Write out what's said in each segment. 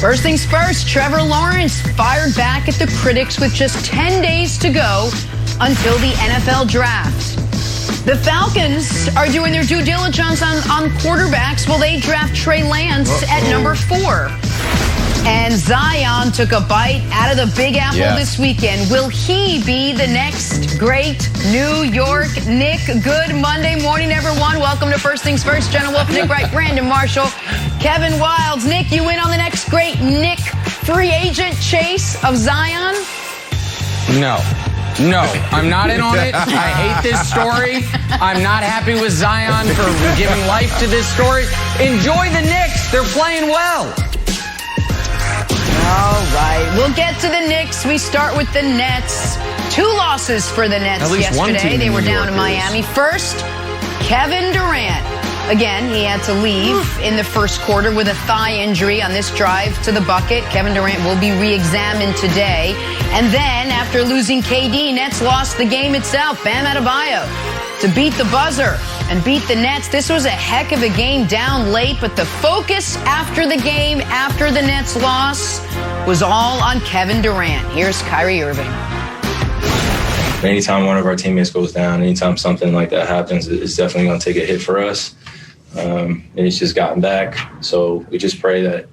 First things first, Trevor Lawrence fired back at the critics with just 10 days to go until the NFL draft. The Falcons are doing their due diligence on quarterbacks. Will they draft Trey Lance at number 4? And Zion took a bite out of the Big Apple this weekend. Will he be the next great New York Nick? Good Monday morning, everyone. Welcome to First Things First. Jenna Wolfe, Nick Wright, Brandon Marshall, Kevin Wildes. Nick, you in on the next great Nick free agent chase of Zion? No, I'm not in on it. I hate this story. I'm not happy with Zion for giving life to this story. Enjoy the Knicks. They're playing well. All right, we'll get to the Knicks. We start with the Nets. 2 losses for the Nets yesterday. They were down in Miami. First, Kevin Durant. Again, he had to leave in the first quarter with a thigh injury on this drive to the bucket. Kevin Durant will be re-examined today. And then, after losing KD, Nets lost the game itself. Bam Adebayo to beat the buzzer and beat the Nets. This was a heck of a game down late, but the focus after the game, after the Nets loss, was all on Kevin Durant. Here's Kyrie Irving. Anytime one of our teammates goes down, anytime something like that happens, it's definitely going to take a hit for us. And he's just gotten back. So we just pray that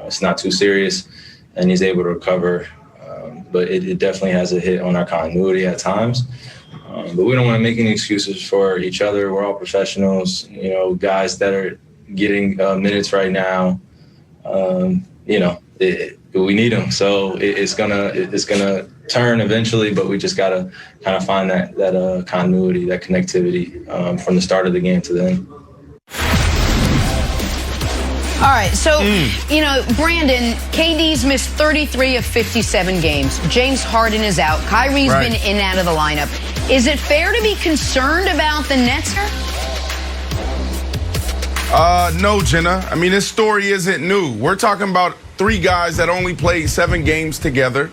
it's not too serious and he's able to recover. But it definitely has a hit on our continuity at times. But we don't want to make any excuses for each other. We're all professionals, guys that are getting minutes right now. We need them. So it's gonna turn eventually, but we just gotta kind of find that continuity, that connectivity from the start of the game to the end. All right, so, Brandon, KD's missed 33 of 57 games. James Harden is out. Kyrie's been in and out of the lineup. Is it fair to be concerned about the Nets here? No, Jenna. I mean, this story isn't new. We're talking about 3 guys that only played 7 games together,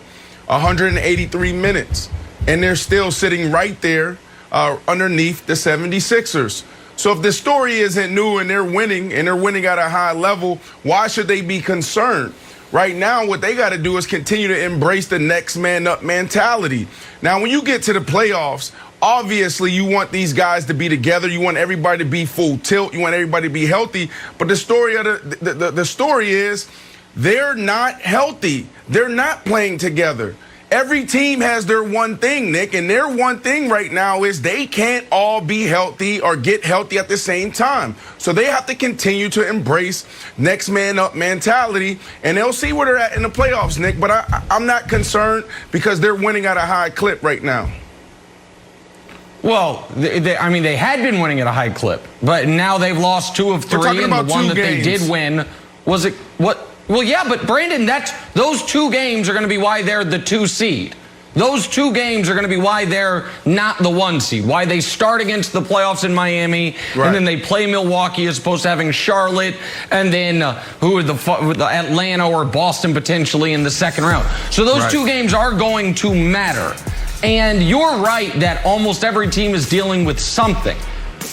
183 minutes, and they're still sitting right there underneath the 76ers. So if this story isn't new and they're winning at a high level, why should they be concerned? Right now, what they got to do is continue to embrace the next man up mentality. Now, when you get to the playoffs, obviously you want these guys to be together. You want everybody to be full tilt. You want everybody to be healthy. But the story of the story is they're not healthy. They're not playing together. Every team has their one thing, Nick, and their one thing right now is they can't all be healthy or get healthy at the same time. So they have to continue to embrace next man up mentality, and they'll see where they're at in the playoffs, Nick. But I'm not concerned because they're winning at a high clip right now. Well, they had been winning at a high clip, but now they've lost 2 of 3, and the one that they did win was it what? Well, yeah, but Brandon, those 2 games are going to be why they're the 2 seed. Those 2 games are going to be why they're not the 1 seed. Why they start against the playoffs in Miami, and then they play Milwaukee as opposed to having Charlotte, and then the Atlanta or Boston potentially in the second round. So those 2 games are going to matter. And you're right that almost every team is dealing with something.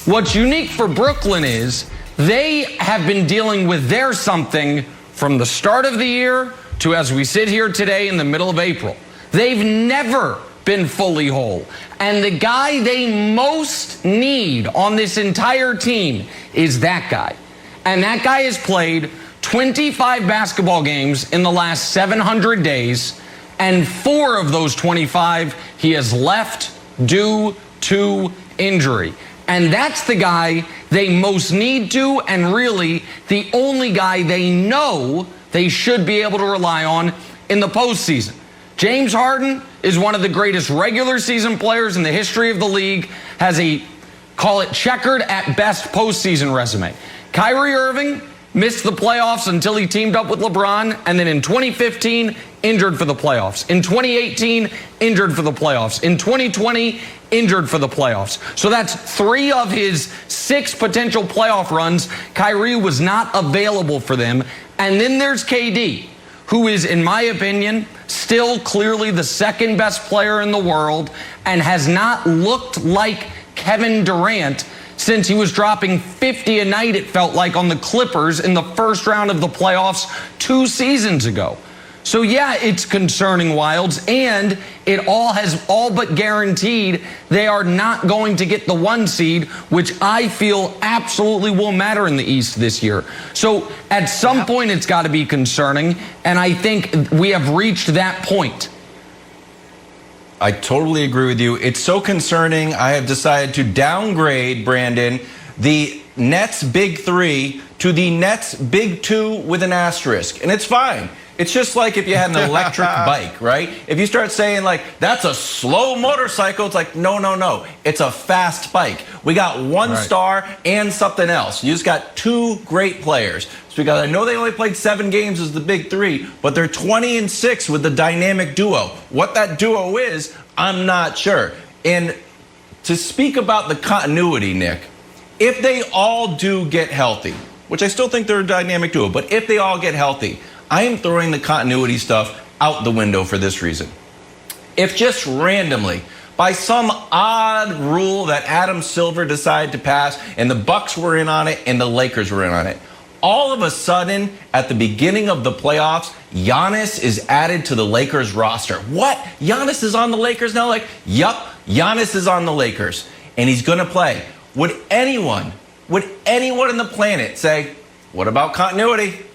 What's unique for Brooklyn is they have been dealing with their something from the start of the year to as we sit here today in the middle of April. They've never been fully whole. And the guy they most need on this entire team is that guy. And that guy has played 25 basketball games in the last 700 days, and 4 of those 25 he has left due to injury. And that's the guy they most need to, and really the only guy they know they should be able to rely on in the postseason. James Harden is one of the greatest regular season players in the history of the league, has a, call it checkered at best postseason resume. Kyrie Irving missed the playoffs until he teamed up with LeBron, and then in 2015, injured for the playoffs. In 2018, injured for the playoffs. In 2020, injured for the playoffs. So that's 3 of his 6 potential playoff runs. Kyrie was not available for them. And then there's KD, who is, in my opinion, still clearly the 2nd best player in the world and has not looked like Kevin Durant since he was dropping 50 a night, it felt like, on the Clippers in the first round of the playoffs 2 seasons ago. So, yeah, it's concerning, Wilds, and it has all but guaranteed they are not going to get the 1 seed, which I feel absolutely will matter in the East this year. So, at some point, it's got to be concerning, and I think we have reached that point. I totally agree with you. It's so concerning. I have decided to downgrade, Brandon, the Nets' big 3 to the Nets' big 2 with an asterisk, and it's fine. It's just like if you had an electric bike, right? If you start saying, like, that's a slow motorcycle, it's like, no. It's a fast bike. We got 1 star and something else. You just got 2 great players. So because I know they only played 7 games as the big 3, but they're 20-6 with the dynamic duo. What that duo is, I'm not sure. And to speak about the continuity, Nick, if they all do get healthy, which I still think they're a dynamic duo, but if they all get healthy, I am throwing the continuity stuff out the window for this reason. If just randomly, by some odd rule that Adam Silver decided to pass, and the Bucks were in on it and the Lakers were in on it, all of a sudden, at the beginning of the playoffs, Giannis is added to the Lakers roster. What? Giannis is on the Lakers now? Like, yup, Giannis is on the Lakers, and he's going to play. Would anyone on the planet say, what about continuity?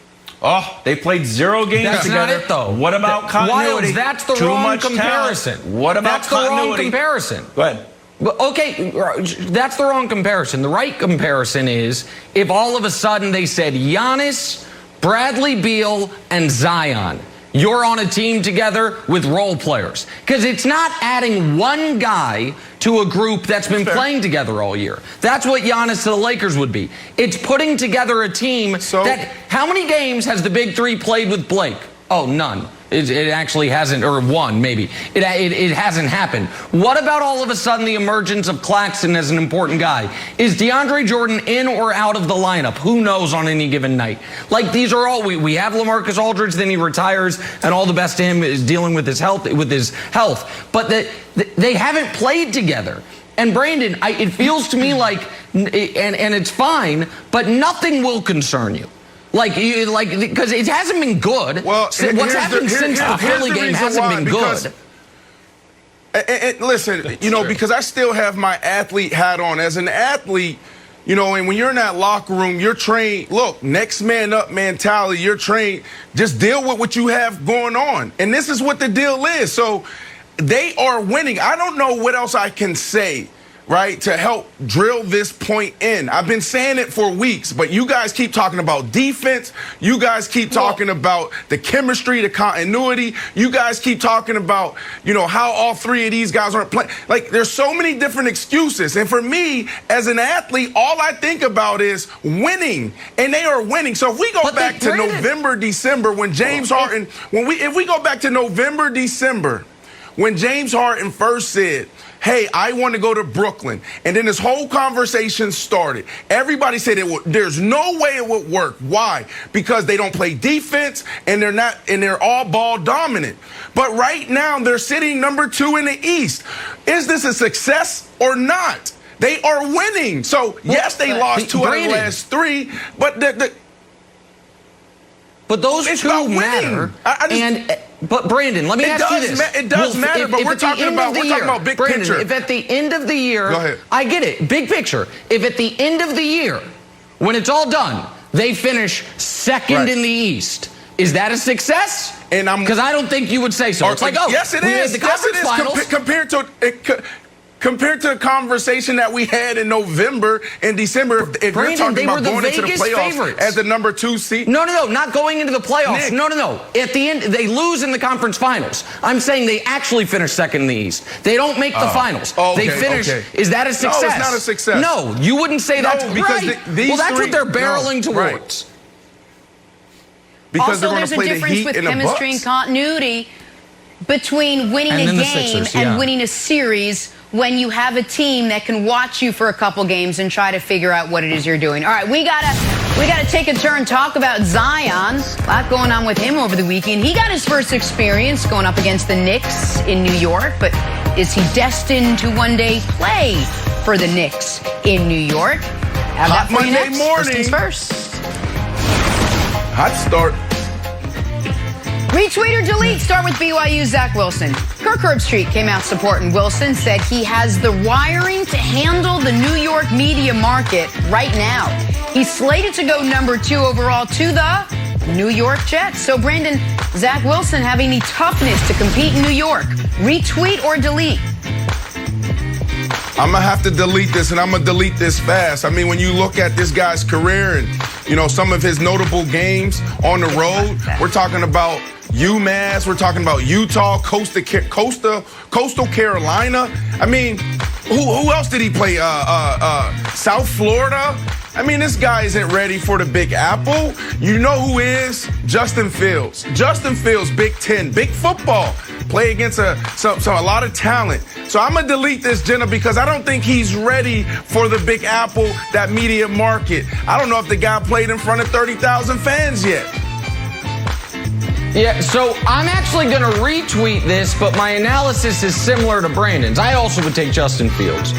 Oh, they played 0 games that's together. That's not it, though. What about continuity? Wilds, that's the wrong comparison. Talent. What about that's continuity? The wrong comparison. Go ahead. But okay, that's the wrong comparison. The right comparison is if all of a sudden they said Giannis, Bradley Beal, and Zion, you're on a team together with role players. Because it's not adding 1 guy to a group that's been playing together all year. That's what Giannis to the Lakers would be. It's putting together a team that, how many games has the big 3 played with Blake? Oh, none. It actually hasn't, or 1 maybe. It hasn't happened. What about all of a sudden the emergence of Claxton as an important guy? Is DeAndre Jordan in or out of the lineup? Who knows on any given night? Like, these are all, we have LaMarcus Aldridge, then he retires, and all the best to him is dealing with his health. But they haven't played together. And Brandon, it feels to me like, and it's fine, but nothing will concern you. Because it hasn't been good. Well, what's happened since the Philly game hasn't been good. Listen, because I still have my athlete hat on. As an athlete, and when you're in that locker room, you're trained, look, next man up mentality, you're trained, just deal with what you have going on. And this is what the deal is. So they are winning. I don't know what else I can say, right, to help drill this point in. I've been saying it for weeks, but you guys keep talking about defense. You guys keep talking about the chemistry, the continuity. You guys keep talking about, how all 3 of these guys aren't playing. Like, there's so many different excuses. And for me, as an athlete, all I think about is winning. And they are winning. So if we go back to November, December, when James Harden, if we go back to November, December, when James Harden first said, hey, I want to go to Brooklyn. And then this whole conversation started. Everybody said there's no way it would work. Why? Because they don't play defense and they're all ball dominant. But right now they're sitting number 2 in the East. Is this a success or not? They are winning. So yes, they lost 2 out of the last 3, but but those 2 matter. But Brandon, let me ask you this. It does matter, but we're talking about big picture. If at the end of the year, go ahead. I get it, big picture. If at the end of the year, when it's all done, they finish 2nd in the East, is that a success? Because I don't think you would say so. It's like, yes, it is. Yes, it is. Compared to the conversation that we had in November and December, if Brandon, you're talking about going into the playoffs favorites as the number 2 seed. No, not going into the playoffs. Nick. No. At the end, they lose in the conference finals. I'm saying they actually finish 2nd in the East. They don't make the finals. Okay, they finish. Okay. Is that a success? No, it's not a success. No, you wouldn't say that's because right. These that's 3, what they're barreling towards. Right. Because also, there's a difference with chemistry and continuity between winning a game and winning a series when you have a team that can watch you for a couple games and try to figure out what it is you're doing. All right, we gotta take a turn, talk about Zion. A lot going on with him over the weekend. He got his first experience going up against the Knicks in New York, but is he destined to one day play for the Knicks in New York. Have Hot that for you Monday next. morning. First things first. Hot start. Retweet or delete? Start with BYU's Zach Wilson. Kirk Herbstreit came out supporting Wilson, said he has the wiring to handle the New York media market right now. He's slated to go number 2 overall to the New York Jets. So, Brandon, Zach Wilson having the toughness to compete in New York. Retweet or delete? I'm going to have to delete this, and I'm going to delete this fast. I mean, when you look at this guy's career and, some of his notable games on the road, we're talking about UMass, we're talking about Utah, Coastal Carolina. I mean, who else did he play? South Florida? I mean, this guy isn't ready for the Big Apple. You know who is? Justin Fields. Justin Fields, Big Ten, big football. Play against a lot of talent. So I'm going to delete this, Jenna, because I don't think he's ready for the Big Apple, that media market. I don't know if the guy played in front of 30,000 fans yet. Yeah, so I'm actually going to retweet this, but my analysis is similar to Brandon's. I also would take Justin Fields.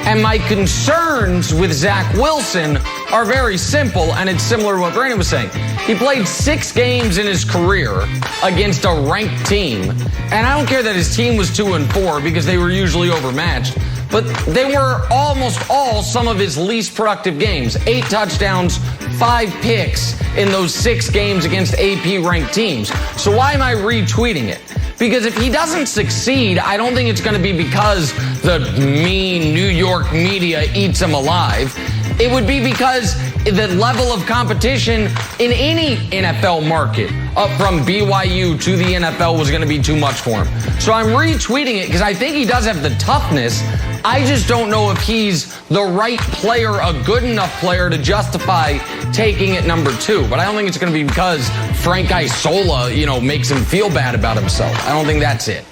And my concerns with Zach Wilson are very simple, and it's similar to what Brandon was saying. He played 6 games in his career against a ranked team, and I don't care that his team was 2-4 because they were usually overmatched, but they were almost all some of his least productive games. 8 touchdowns, 5 picks in those 6 games against AP-ranked teams. So why am I retweeting it? Because if he doesn't succeed, I don't think it's going to be because the mean New York media eats him alive. It would be because the level of competition in any NFL market up from BYU to the NFL was going to be too much for him. So I'm retweeting it because I think he does have the toughness. I just don't know if he's the right player, a good enough player to justify taking it number 2. But I don't think it's going to be because Frank Isola, makes him feel bad about himself. I don't think that's it.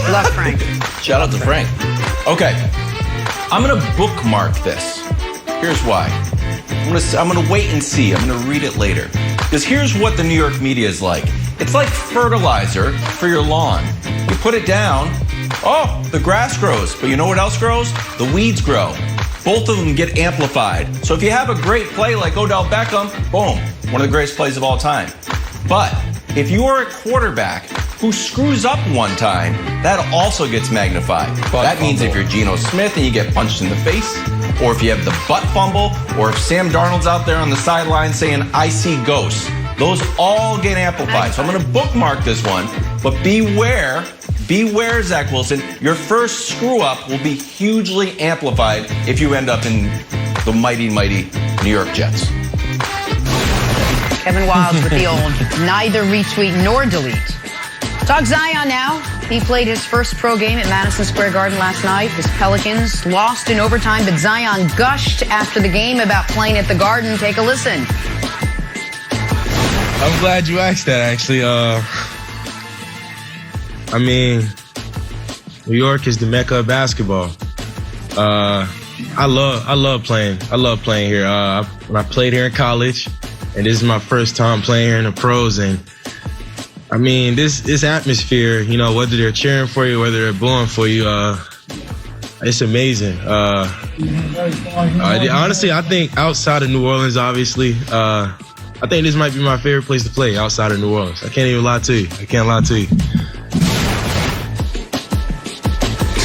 Love Frank. Shout out to Frank. Okay, I'm going to bookmark this. Here's why. I'm going to wait and see. I'm going to read it later. Because here's what the New York media is like. It's like fertilizer for your lawn. You put it down, the grass grows. But you know what else grows? The weeds grow. Both of them get amplified. So if you have a great play like Odell Beckham, boom, one of the greatest plays of all time. But if you are a quarterback who screws up one time, that also gets magnified. That means if you're Geno Smith and you get punched in the face, or if you have the butt fumble, or if Sam Darnold's out there on the sideline saying, I see ghosts, those all get amplified. So I'm going to bookmark this one, but beware, Zach Wilson, your first screw up will be hugely amplified if you end up in the mighty, mighty New York Jets. Kevin Wildes with the old neither retweet nor delete. Talk Zion now. He played his first pro game at Madison Square Garden last night. His Pelicans lost in overtime, but Zion gushed after the game about playing at the Garden. Take a listen. I'm glad you asked that, actually. New York is the mecca of basketball. I love playing. I love playing here. When I played here in college, and this is my first time playing here in the pros, and this atmosphere, whether they're cheering for you, whether they're booing for you, it's amazing. Honestly, I think outside of New Orleans, obviously, I think this might be my favorite place to play outside of New Orleans. I can't even lie to you. I can't lie to you.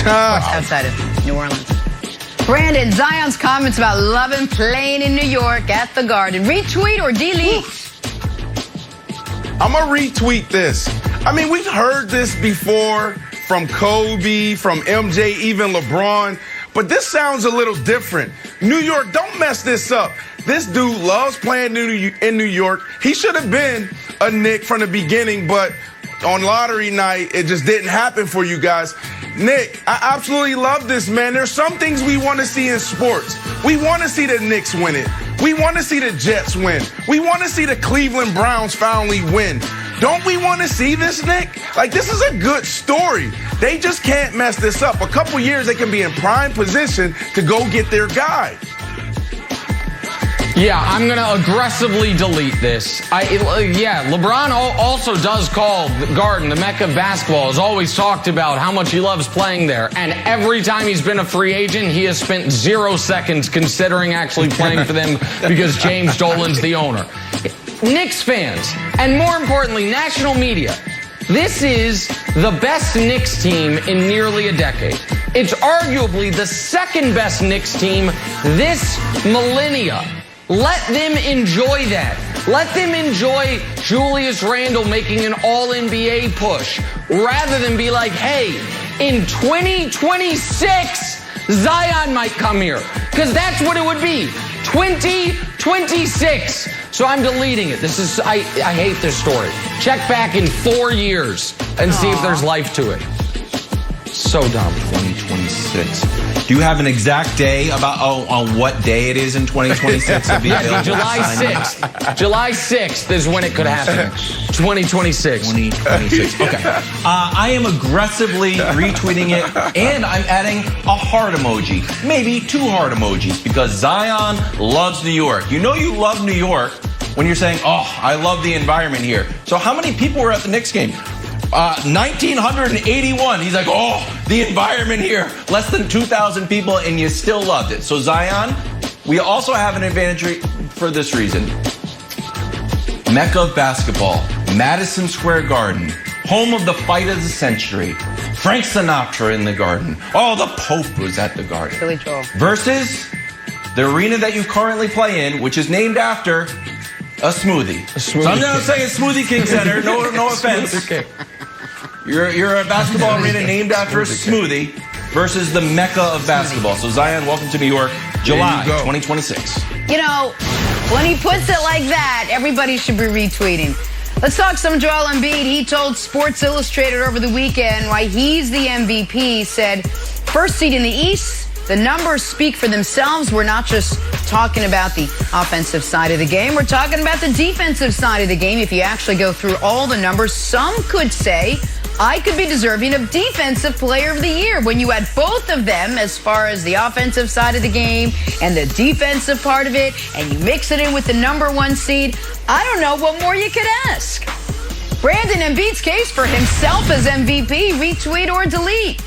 Outside of New Orleans. Brandon, Zion's comments about loving playing in New York at the Garden. Retweet or delete? I'm going to retweet this. We've heard this before from Kobe, from MJ, even LeBron, but this sounds a little different. New York, don't mess this up. This dude loves playing in New York. He should have been a Knick from the beginning, but on lottery night, it just didn't happen for you guys. Nick, I absolutely love this, man. There's some things we want to see in sports. We want to see the Knicks win it. We want to see the Jets win. We want to see the Cleveland Browns finally win. Don't we want to see this, Nick? This is a good story. They just can't mess this up. A couple years, they can be in prime position to go get their guy. Yeah, I'm going to aggressively delete this. LeBron also does call the Garden the Mecca of basketball. Has always talked about how much he loves playing there. And every time he's been a free agent, he has spent 0 seconds considering actually playing for them because James Dolan's the owner. Knicks fans, and more importantly, national media, this is the best Knicks team in nearly a decade. It's arguably the second best Knicks team this millennia. Let them enjoy that. Let them enjoy Julius Randle making an all-NBA push rather than be like, hey, in 2026, Zion might come here. Because that's what it would be. 2026. So I'm deleting it. I hate this story. Check back in 4 years and see if there's life to it. So dumb. 2026. Do you have an exact day on what day it is in 2026? Yeah, July 6th. July 6th is when it could happen. 2026. 2026. Okay. I am aggressively retweeting it, and I'm adding a heart emoji. Maybe 2 heart emojis, because Zion loves New York. You know you love New York when you're saying, oh, I love the environment here. So how many people were at the Knicks game? 1981. He's like, oh, the environment here. Less than 2,000 people, and you still loved it. So Zion, we also have an advantage for this reason. Mecca of basketball, Madison Square Garden, home of the fight of the century. Frank Sinatra in the Garden. Oh, the Pope was at the Garden. Billy Joel. Versus the arena that you currently play in, which is named after a smoothie. So I'm not saying Smoothie King Center. No offense. You're a basketball arena named after a smoothie versus the Mecca of basketball. So Zion, welcome to New York, July 2026. You know, when he puts it like that, everybody should be retweeting. Let's talk some Joel Embiid. He told Sports Illustrated over the weekend why he's the MVP. He said, first seed in the East. The numbers speak for themselves. We're not just talking about the offensive side of the game. We're talking about the defensive side of the game. If you actually go through all the numbers, some could say I could be deserving of Defensive Player of the Year. When you add both of them, as far as the offensive side of the game and the defensive part of it, and you mix it in with the number 1 seed, I don't know what more you could ask. Brandon Embiid's case for himself as MVP, retweet or delete?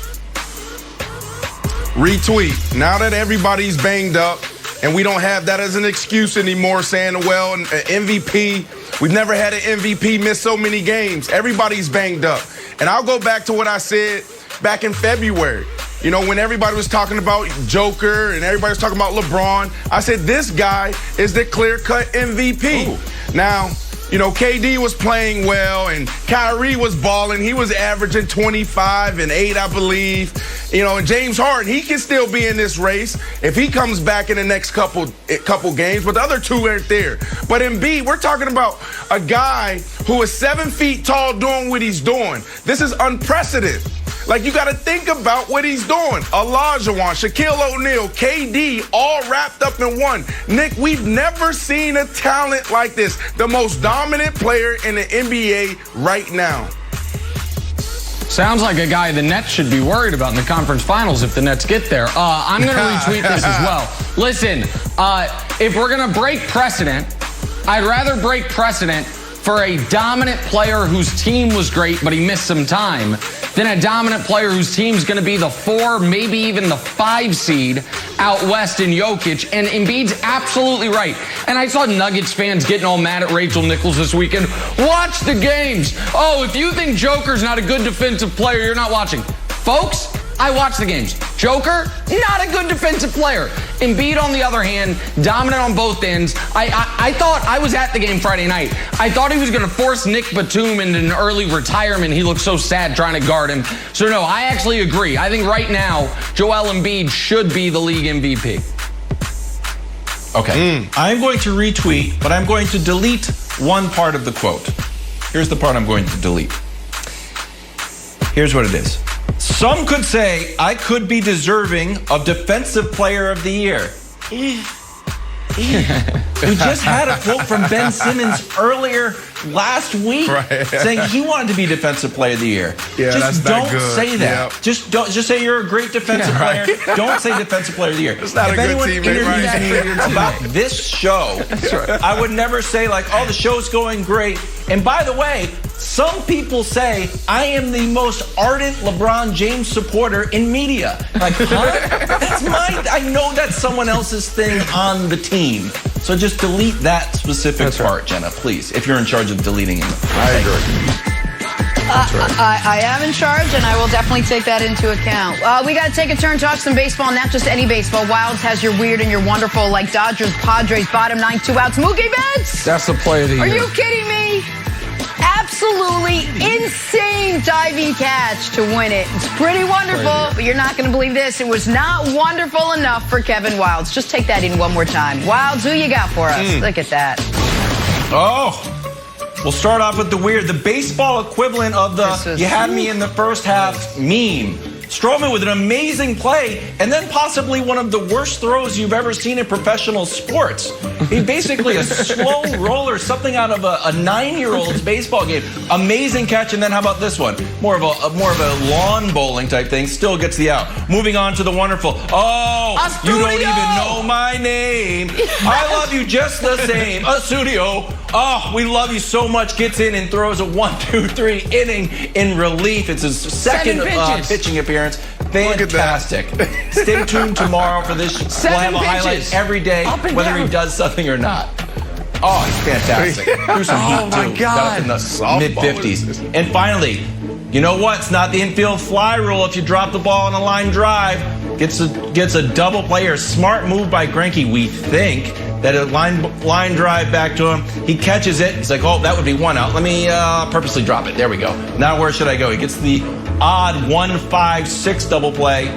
Retweet. Now that everybody's banged up and we don't have that as an excuse anymore, saying, well, an MVP, we've never had an MVP miss so many games. Everybody's banged up. And I'll go back to what I said back in February. You know, when everybody was talking about Joker and everybody was talking about LeBron, I said this guy is the clear-cut MVP. Ooh. Now, you know, KD was playing well and Kyrie was balling. He was averaging 25 and 8, I believe. You know, and James Harden, he can still be in this race if he comes back in the next couple games, but the other 2 aren't there. But Embiid, we're talking about a guy who is 7 feet tall doing what he's doing. This is unprecedented. Like, you got to think about what he's doing. Olajuwon, Shaquille O'Neal, KD, all wrapped up in one. Nick, we've never seen a talent like this. The most dominant player in the NBA right now. Sounds like a guy the Nets should be worried about in the conference finals if the Nets get there. I'm going to retweet this as well. Listen, if we're going to break precedent, I'd rather break precedent for a dominant player whose team was great, but he missed some time, than a dominant player whose team's going to be the 4, maybe even the 5 seed out west in Jokic. And Embiid's absolutely right. And I saw Nuggets fans getting all mad at Rachel Nichols this weekend. Watch the games. Oh, if you think Joker's not a good defensive player, you're not watching. Folks, I watch the games. Joker, not a good defensive player. Embiid, on the other hand, dominant on both ends. I thought, I was at the game Friday night. I thought he was going to force Nick Batum into an early retirement. He looked so sad trying to guard him. So, no, I actually agree. I think right now, Joel Embiid should be the league MVP. Okay. I'm going to retweet, but I'm going to delete one part of the quote. Here's the part I'm going to delete. Here's what it is. Some could say I could be deserving of Defensive Player of the Year. We just had a quote from Ben Simmons earlier last week saying he wanted to be Defensive Player of the Year. Yeah, just don't good. say that. Yep. Just say you're a great defensive player. Don't say Defensive Player of the Year. It's not if a good anyone teammate, interviews me about this show, I would never say like, "Oh, the show's going great." And by the way, some people say I am the most ardent LeBron James supporter in media. Like, huh? That's I know that's someone else's thing on the team. So just delete that specific part, Jenna, please, if you're in charge of deleting it. I agree. I am in charge, and I will definitely take that into account. We got to take a turn, talk some baseball, not just any baseball. Wilds has your weird and your wonderful, like Dodgers, Padres, bottom 9, 2 outs. Mookie Betts! That's the play of the year. Are you kidding me? Absolutely insane diving catch to win it. It's pretty wonderful, but you're not going to believe this. It was not wonderful enough for Kevin Wilds. Just take that in one more time. Wilds, who you got for us? Look at that. Oh, we'll start off with the weird. The baseball equivalent of the "you had me in the first half" meme. Stroman with an amazing play, and then possibly one of the worst throws you've ever seen in professional sports. He basically a slow roller, something out of a 9-year-old's baseball game. Amazing catch, and then how about this one? More of a lawn bowling type thing. Still gets the out. Moving on to the wonderful. Oh, you don't even know my name. I love you just the same. Studio. Oh, we love you so much. Gets in and throws a 1-2-3 inning in relief. It's his second pitching appearance. Fantastic. Stay tuned tomorrow for this. We'll have a highlight every day, whether he does something or not. Oh, he's fantastic. Threw some heat, too. Got up in the mid-50s. And finally, you know what? It's not the infield fly rule if you drop the ball on a line drive. Gets a double play or smart move by Greinke, we think. That a line drive back to him. He catches it. He's like, oh, that would be 1 out. Let me purposely drop it. There we go. Now where should I go? He gets the odd 1-5-6 double play.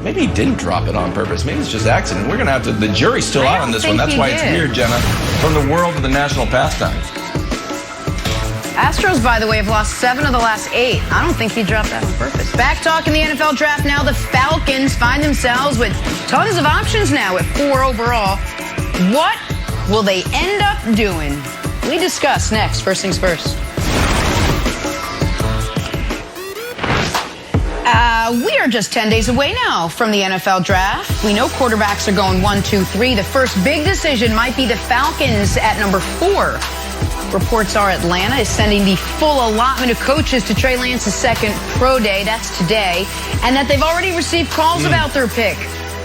Maybe he didn't drop it on purpose. Maybe it's just accident. We're going to have to, the jury's still out on this one. That's why it's weird, Jenna. From the world of the national pastime. Astros, by the way, have lost 7 of the last 8. I don't think he dropped that on purpose. Back talking the NFL draft now. The Falcons find themselves with tons of options now at 4 overall. What will they end up doing? We discuss next. First things first. We are just 10 days away now from the NFL draft. We know quarterbacks are going 1, 2, 3. The first big decision might be the Falcons at number 4. Reports are Atlanta is sending the full allotment of coaches to Trey Lance's second pro day. That's today. And that they've already received calls about their pick.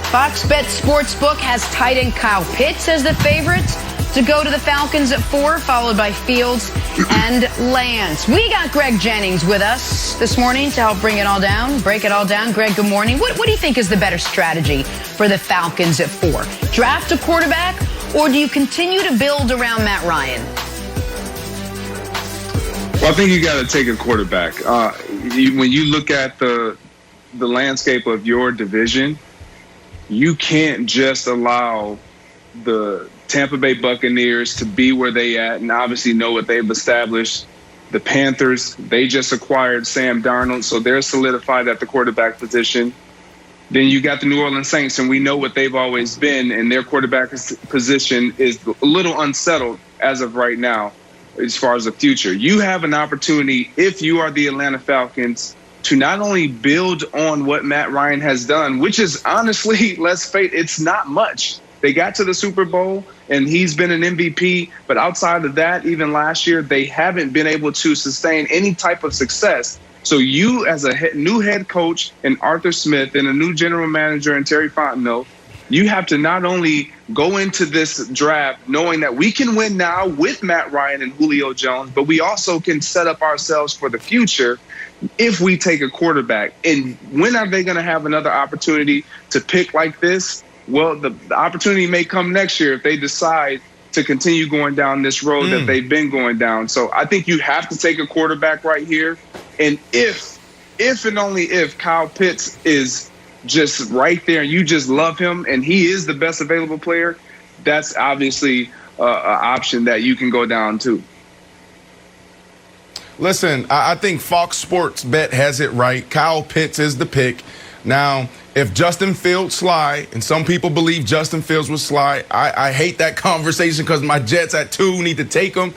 Fox Bet Sportsbook has tight end Kyle Pitts as the favorite to go to the Falcons at 4, followed by Fields and Lance. We got Greg Jennings with us this morning to help bring it all down, break it all down. Greg, good morning. What do you think is the better strategy for the Falcons at 4? Draft a quarterback, or do you continue to build around Matt Ryan? Well, I think you got to take a quarterback. When you look at the landscape of your division, you can't just allow the Tampa Bay Buccaneers to be where they at and obviously know what they've established. The Panthers, they just acquired Sam Darnold, so they're solidified at the quarterback position. Then you got the New Orleans Saints, and we know what they've always been, and their quarterback position is a little unsettled as of right now as far as the future. You have an opportunity, if you are the Atlanta Falcons, to not only build on what Matt Ryan has done, which is honestly, let's face it, it's not much. They got to the Super Bowl, and he's been an MVP. But outside of that, even last year, they haven't been able to sustain any type of success. So you, as a new head coach and Arthur Smith and a new general manager and Terry Fontenot, you have to not only go into this draft knowing that we can win now with Matt Ryan and Julio Jones, but we also can set up ourselves for the future if we take a quarterback. And when are they going to have another opportunity to pick like this? Well, the opportunity may come next year if they decide to continue going down this road that they've been going down. So I think you have to take a quarterback right here. And if and only if Kyle Pitts is just right there and you just love him and he is the best available player, that's obviously an option that you can go down to. Listen, I think Fox Sports Bet has it right. Kyle Pitts is the pick. Now, if Justin Fields slide, and some people believe Justin Fields will slide, I hate that conversation because my Jets at 2 need to take him.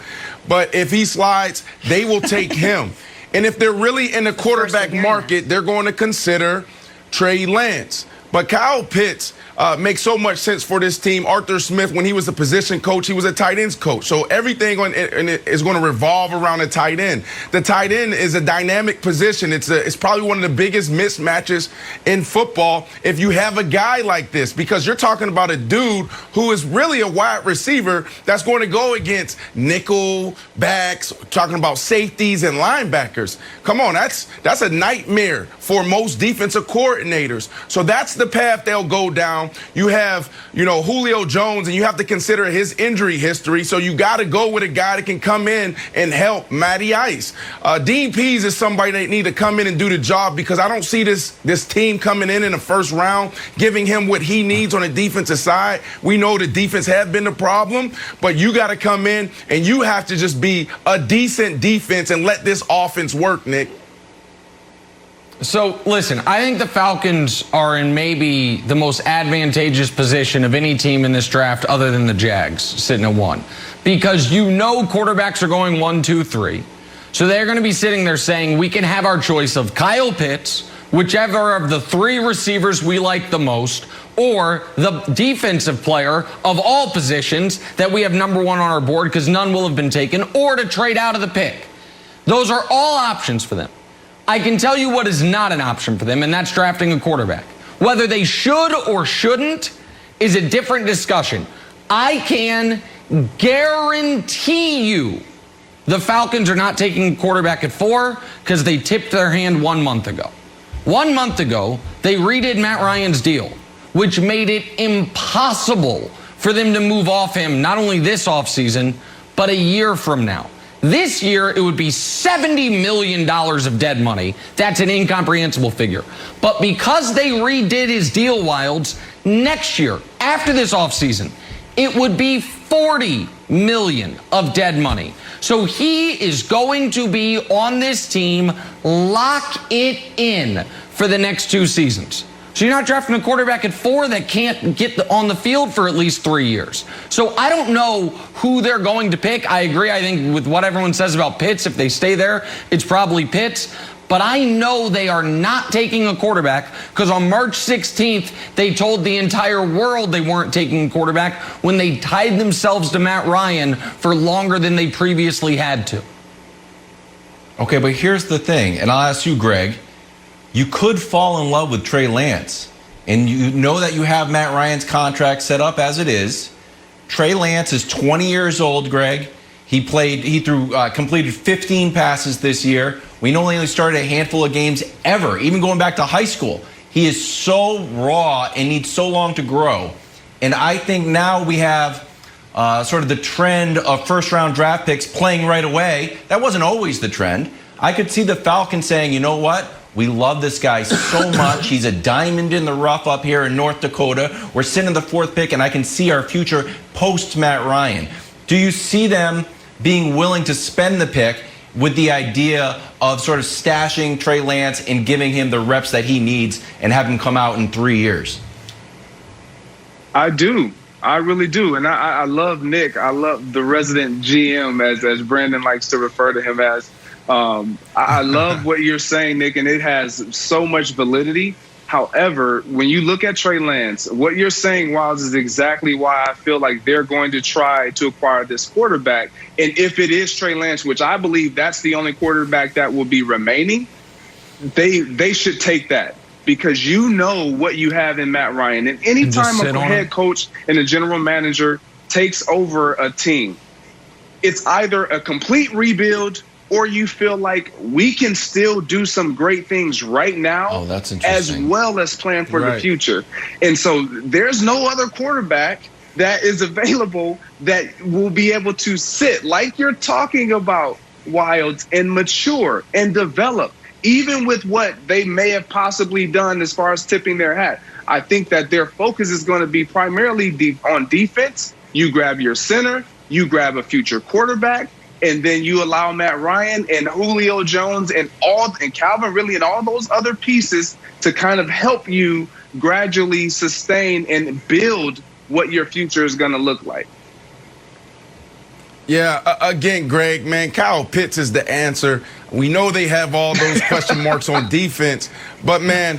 But if he slides, they will take him. And if they're really in the quarterback market, they're going to consider Trey Lance. But Kyle Pitts makes so much sense for this team. Arthur Smith, when he was a position coach, he was a tight ends coach. So everything is going to revolve around a tight end. The tight end is a dynamic position. It's probably one of the biggest mismatches in football if you have a guy like this, because you're talking about a dude who is really a wide receiver that's going to go against nickel backs, talking about safeties and linebackers. Come on, that's a nightmare for most defensive coordinators. So that's the path they'll go down. You have, Julio Jones, and you have to consider his injury history. So you got to go with a guy that can come in and help Matty Ice. Dean Pease is somebody that need to come in and do the job, because I don't see this team coming in the first round, giving him what he needs on the defensive side. We know the defense have been the problem, but you got to come in and you have to just be a decent defense and let this offense work, Nick. So, listen, I think the Falcons are in maybe the most advantageous position of any team in this draft other than the Jags, sitting at 1. Because quarterbacks are going 1, 2, 3. So they're going to be sitting there saying, we can have our choice of Kyle Pitts, whichever of the 3 receivers we like the most, or the defensive player of all positions that we have number 1 on our board because none will have been taken, or to trade out of the pick. Those are all options for them. I can tell you what is not an option for them, and that's drafting a quarterback. Whether they should or shouldn't is a different discussion. I can guarantee you the Falcons are not taking a quarterback at 4 because they tipped their hand 1 month ago. 1 month ago, they redid Matt Ryan's deal, which made it impossible for them to move off him not only this offseason, but a year from now. This year, it would be $70 million of dead money. That's an incomprehensible figure. But because they redid his deal, Wilds, next year, after this offseason, it would be $40 million of dead money. So he is going to be on this team, lock it in for the next 2 seasons. So you're not drafting a quarterback at 4 that can't get on the field for at least 3 years. So I don't know who they're going to pick. I agree, I think, with what everyone says about Pitts. If they stay there, it's probably Pitts. But I know they are not taking a quarterback because on March 16th, they told the entire world they weren't taking a quarterback when they tied themselves to Matt Ryan for longer than they previously had to. Okay, but here's the thing, and I'll ask you, Greg. You could fall in love with Trey Lance, and you know that you have Matt Ryan's contract set up as it is. Trey Lance is 20 years old, Greg. He completed 15 passes this year. We know he only started a handful of games ever, even going back to high school. He is so raw and needs so long to grow. And I think now we have sort of the trend of first-round draft picks playing right away. That wasn't always the trend. I could see the Falcons saying, you know what? We love this guy so much. He's a diamond in the rough up here in North Dakota. We're sitting in the 4th pick, and I can see our future post-Matt Ryan. Do you see them being willing to spend the pick with the idea of sort of stashing Trey Lance and giving him the reps that he needs and have him come out in 3 years? I do. I really do. And I love Nick. I love the resident GM, as Brandon likes to refer to him as. I love what you're saying, Nick, and it has so much validity. However, when you look at Trey Lance, what you're saying, Wilds, is exactly why I feel like they're going to try to acquire this quarterback. And if it is Trey Lance, which I believe that's the only quarterback that will be remaining, they should take that, because you know what you have in Matt Ryan. And anytime a head coach and a general manager takes over a team, it's either a complete rebuild or you feel like we can still do some great things right now, as well as plan for the future. And so there's no other quarterback that is available that will be able to sit like you're talking about, Wilds, and mature and develop, even with what they may have possibly done as far as tipping their hat. I think that their focus is going to be primarily on defense. You grab your center, you grab a future quarterback, and then you allow Matt Ryan and Julio Jones and Calvin Ridley and all those other pieces to kind of help you gradually sustain and build what your future is going to look like. Yeah, again, Greg, man, Kyle Pitts is the answer. We know they have all those question marks on defense, but, man,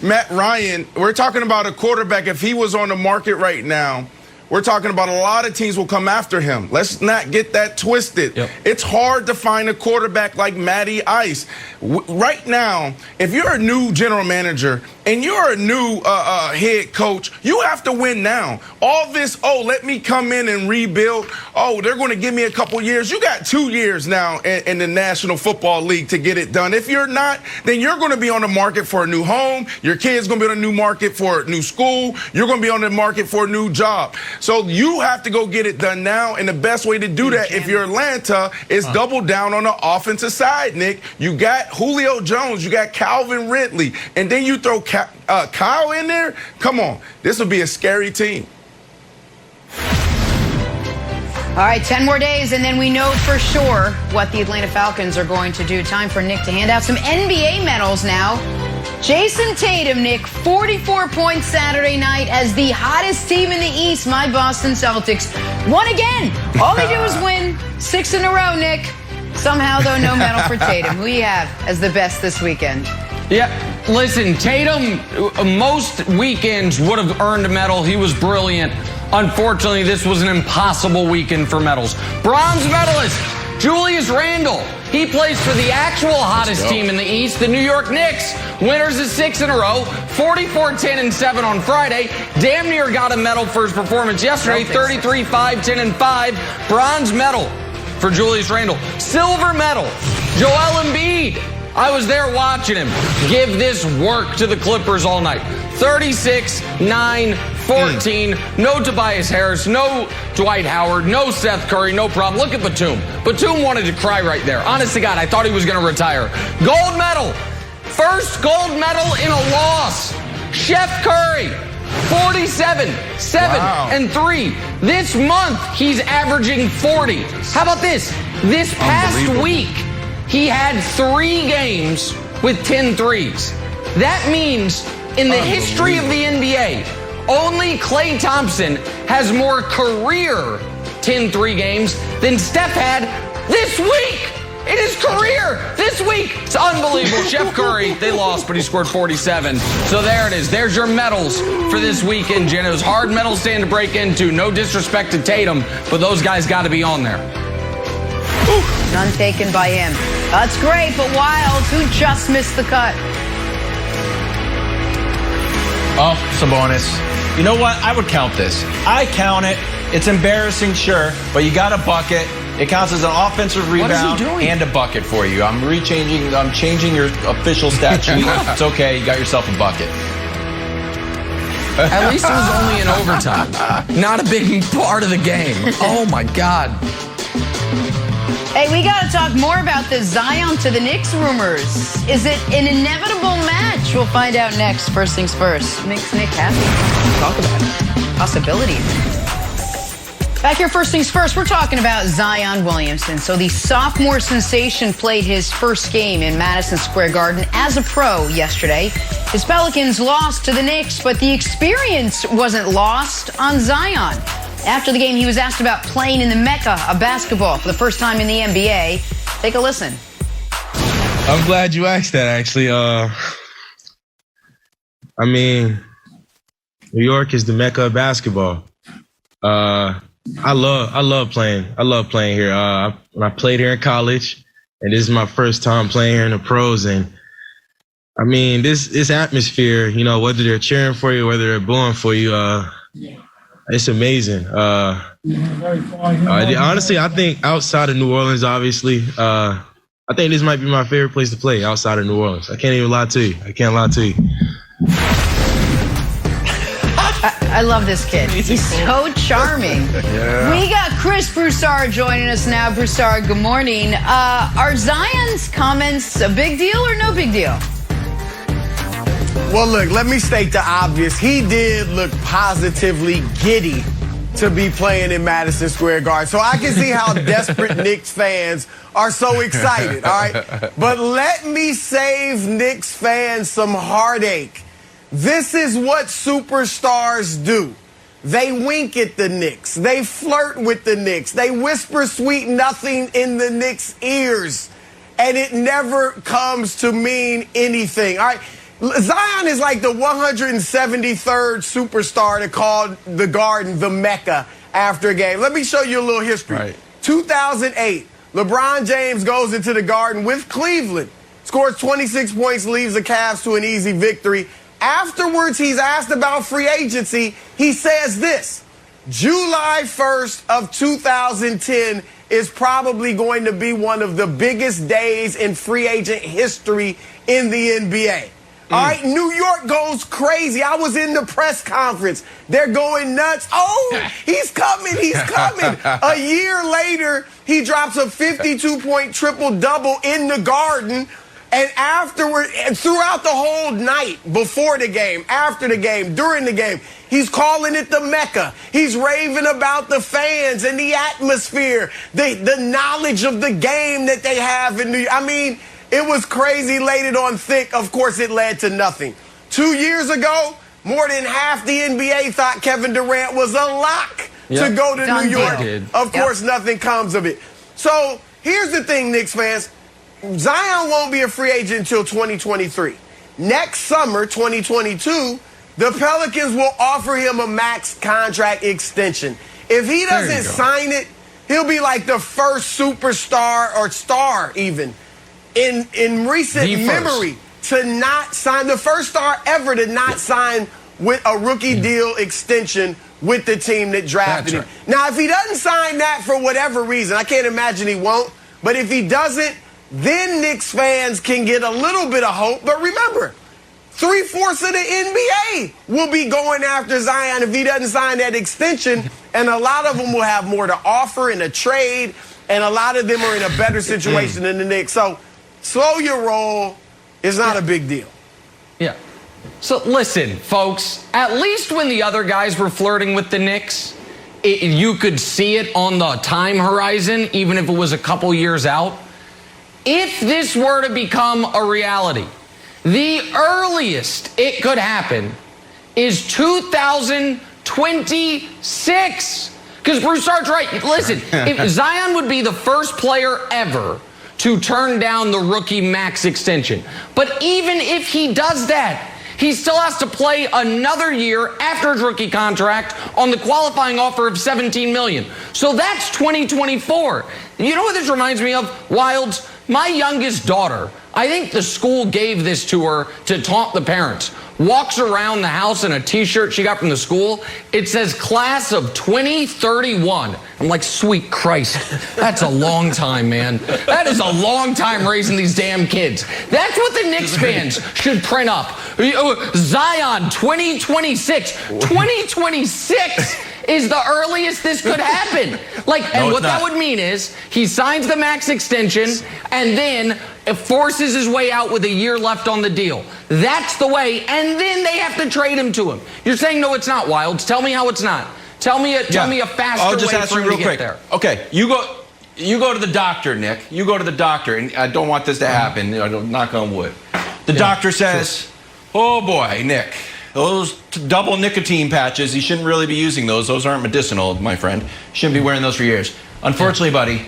Matt Ryan, we're talking about a quarterback. If he was on the market right now, we're talking about a lot of teams will come after him. Let's not get that twisted. Yep. It's hard to find a quarterback like Matty Ice. Right now, if you're a new general manager and you're a new head coach, you have to win now. All this, let me come in and rebuild. They're going to give me a couple years. You got 2 years now in the National Football League to get it done. If you're not, then you're going to be on the market for a new home. Your kid's going to be on a new market for a new school. You're going to be on the market for a new job. So you have to go get it done now. And the best way to do that, if you're Atlanta, is double down on the offensive side, Nick. You got Julio Jones. You got Calvin Ridley. And then you throw Kyle in there. Come on. This will be a scary team. All right, 10 more days, and then we know for sure what the Atlanta Falcons are going to do. Time for Nick to hand out some NBA medals now. Jason Tatum, Nick, 44 points Saturday night as the hottest team in the East, my Boston Celtics, won again. All they do is win 6 in a row, Nick. Somehow, though, no medal for Tatum. Who do you have as the best this weekend? Yeah, listen, Tatum, most weekends would have earned a medal. He was brilliant. Unfortunately, this was an impossible weekend for medals. Bronze medalist, Julius Randle. He plays for the actual hottest team in the East, the New York Knicks. Winners of 6 in a row, 44-10-7 on Friday. Damn near got a medal for his performance yesterday, 33-5-10-5. Bronze medal for Julius Randle. Silver medal, Joel Embiid. I was there watching him give this work to the Clippers all night. 36-9-14. No Tobias Harris, no Dwight Howard, no Seth Curry, no problem. Look at Batum. Batum wanted to cry right there. Honest to God, I thought he was going to retire. Gold medal. First gold medal in a loss. Chef Curry. 47-7-3. This month, he's averaging 40. How about this? This past week, he had 3 games with 10 threes. That means in the history of the NBA, only Klay Thompson has more career 10-3 games than Steph had this week. In his career this week. It's unbelievable. Chef Curry, they lost, but he scored 47. So there it is. There's your medals for this weekend, Jenna. It was hard medal stand to break into. No disrespect to Tatum, but those guys got to be on there. None taken by him. That's great, but Wild, who just missed the cut? Oh, Sabonis. You know what? I would count this. I count it. It's embarrassing, sure, but you got a bucket. It counts as an offensive rebound and a bucket for you. I'm changing your official stat sheet. It's okay. You got yourself a bucket. At least it was only in overtime. Not a big part of the game. Oh, my God. Hey, we got to talk more about the Zion to the Knicks rumors. Is it an inevitable match? We'll find out next. First things first. Makes Nick happy. Talk about it. Possibilities. Back here, first things first, we're talking about Zion Williamson. So the sophomore sensation played his first game in Madison Square Garden as a pro yesterday. His Pelicans lost to the Knicks, but the experience wasn't lost on Zion. After the game, he was asked about playing in the Mecca of basketball for the first time in the NBA. Take a listen. I'm glad you asked that, actually. New York is the Mecca of basketball. I love playing. I love playing here. When I played here in college, and this is my first time playing here in the pros. And this atmosphere, whether they're cheering for you, whether they're booing for you, it's amazing. Honestly, I think outside of New Orleans, obviously, I think this might be my favorite place to play outside of New Orleans. I can't even lie to you. I can't lie to you. I love this kid. He's so charming. Yeah. We got Chris Broussard joining us now. Broussard, good morning. Are Zion's comments a big deal or no big deal? Well, look, let me state the obvious. He did look positively giddy to be playing in Madison Square Garden. So I can see how desperate Knicks fans are so excited, all right? But let me save Knicks fans some heartache. This is what superstars do. They wink at the Knicks. They flirt with the Knicks. They whisper sweet nothing in the Knicks' ears. And it never comes to mean anything, all right? Zion is like the 173rd superstar to call the Garden the Mecca after a game. Let me show you a little history. Right. 2008, LeBron James goes into the Garden with Cleveland, scores 26 points, leaves the Cavs to an easy victory. Afterwards, he's asked about free agency. He says this: July 1st of 2010 is probably going to be one of the biggest days in free agent history in the NBA. All right, New York goes crazy. I was in the press conference. They're going nuts. Oh, he's coming, he's coming. A year later, he drops a 52-point triple-double in the Garden. And afterward, and throughout the whole night, before the game, after the game, during the game, he's calling it the Mecca. He's raving about the fans and the atmosphere, the knowledge of the game that they have in New York. I mean, it was crazy, laid it on thick. Of course, it led to nothing. 2 years ago, more than half the NBA thought Kevin Durant was a lock to go to New York. Of course, nothing comes of it. So here's the thing, Knicks fans. Zion won't be a free agent until 2023. Next summer, 2022, the Pelicans will offer him a max contract extension. If he doesn't sign it, he'll be like the first superstar or star even in recent memory to not sign, the first star ever to not sign with a rookie deal extension with the team that drafted him. Now, if he doesn't sign that for whatever reason, I can't imagine he won't, but if he doesn't, then Knicks fans can get a little bit of hope. But remember, 3/4 of the NBA will be going after Zion if he doesn't sign that extension, and a lot of them will have more to offer in a trade, and a lot of them are in a better situation than the Knicks. So slow your roll. It's not a big deal. Yeah. So listen, folks, at least when the other guys were flirting with the Knicks, you could see it on the time horizon, even if it was a couple years out. If this were to become a reality, the earliest it could happen is 2026. Because Bruce Hart's right. Listen, if Zion would be the first player ever to turn down the rookie max extension. But even if he does that, he still has to play another year after his rookie contract on the qualifying offer of $17 million. So that's 2024. You know what this reminds me of, Wilds? My youngest daughter, I think the school gave this to her to taunt the parents. Walks around the house in a T-shirt she got from the school. It says class of 2031. I'm like, sweet Christ, that's a long time, man. That is a long time raising these damn kids. That's what the Knicks fans should print up. Zion 2026. 2026 is the earliest this could happen. And what that would mean is he signs the max extension and then it forces his way out with a year left on the deal. That's the way, and then they have to trade him to him. You're saying no, it's not, Wilds. Tell me how it's not. Tell me a faster way for him to get there. Okay, you go to the doctor, Nick. You go to the doctor, and I don't want this to happen. Knock on wood. The doctor says, "Oh boy, Nick, those double nicotine patches. You shouldn't really be using those. Those aren't medicinal, my friend. You shouldn't be wearing those for years. Unfortunately, buddy,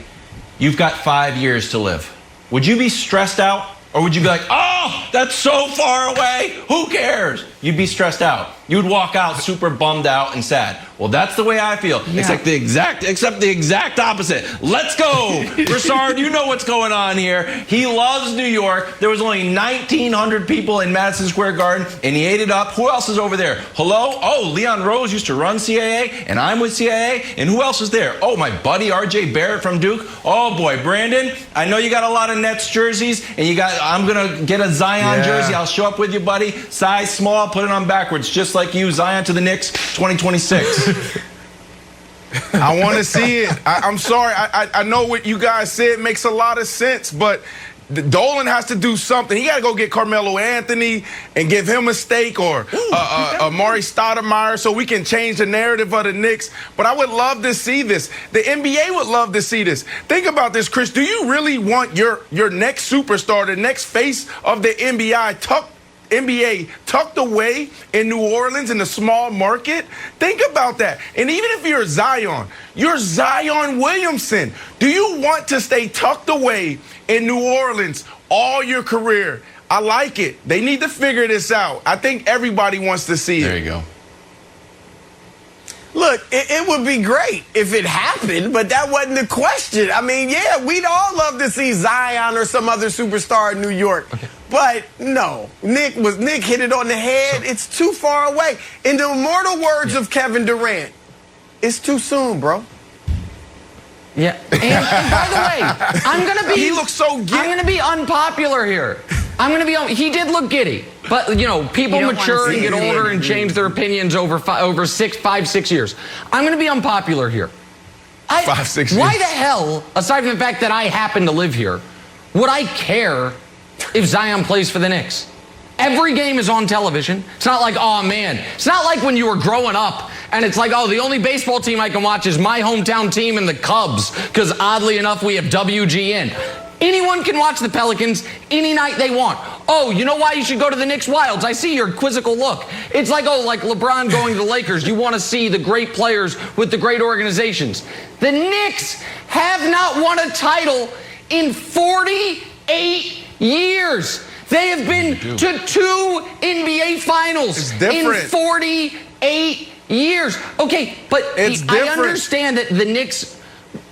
you've got 5 years to live. Would you be stressed out, or would you be like, oh, that's so far away? Who cares? You'd be stressed out. You'd walk out super bummed out and sad. Well, that's the way I feel. Yeah. Except the exact opposite. Let's go. Broussard, you know what's going on here. He loves New York. There was only 1,900 people in Madison Square Garden, and he ate it up. Who else is over there? Hello? Oh, Leon Rose used to run CAA, and I'm with CAA. And who else is there? Oh, my buddy RJ Barrett from Duke. Oh, boy, Brandon, I know you got a lot of Nets jerseys, and I'm going to get a Zion jersey. I'll show up with you, buddy. Size small, put it on backwards, just like you. Zion to the Knicks, 2026. I want to see it. I'm sorry. I know what you guys said makes a lot of sense, but Dolan has to do something. He got to go get Carmelo Anthony and give him a stake, or Amari Stoudemire, so we can change the narrative of the Knicks. But I would love to see this. The NBA would love to see this. Think about this, Chris. Do you really want your next superstar, the next face of the NBA, tucked away in New Orleans in the small market? Think about that. And even if you're Zion Williamson. Do you want to stay tucked away in New Orleans all your career? I like it. They need to figure this out. I think everybody wants to see it. There you go. Look, it would be great if it happened, but that wasn't the question. I mean, yeah, we'd all love to see Zion or some other superstar in New York. Okay. But no, Nick hit it on the head. It's too far away. In the immortal words of Kevin Durant, it's too soon, bro. Yeah. And by the way, I'm gonna be. He looks so giddy. I'm gonna be unpopular here. He did look giddy, but people mature and get older and change their opinions over 5-6 years. I'm gonna be unpopular here. 5-6 years. Why the hell, aside from the fact that I happen to live here, would I care if Zion plays for the Knicks? Every game is on television. It's not like, oh man, it's not like when you were growing up and it's like, oh, the only baseball team I can watch is my hometown team and the Cubs, because oddly enough, we have WGN. Anyone can watch the Pelicans any night they want. Oh, you know why you should go to the Knicks Wilds? I see your quizzical look. It's like, oh, like LeBron going to the Lakers. You want to see the great players with the great organizations. The Knicks have not won a title in 48 years. They have been to 2 NBA finals in 48 years. Okay, but I understand that the Knicks,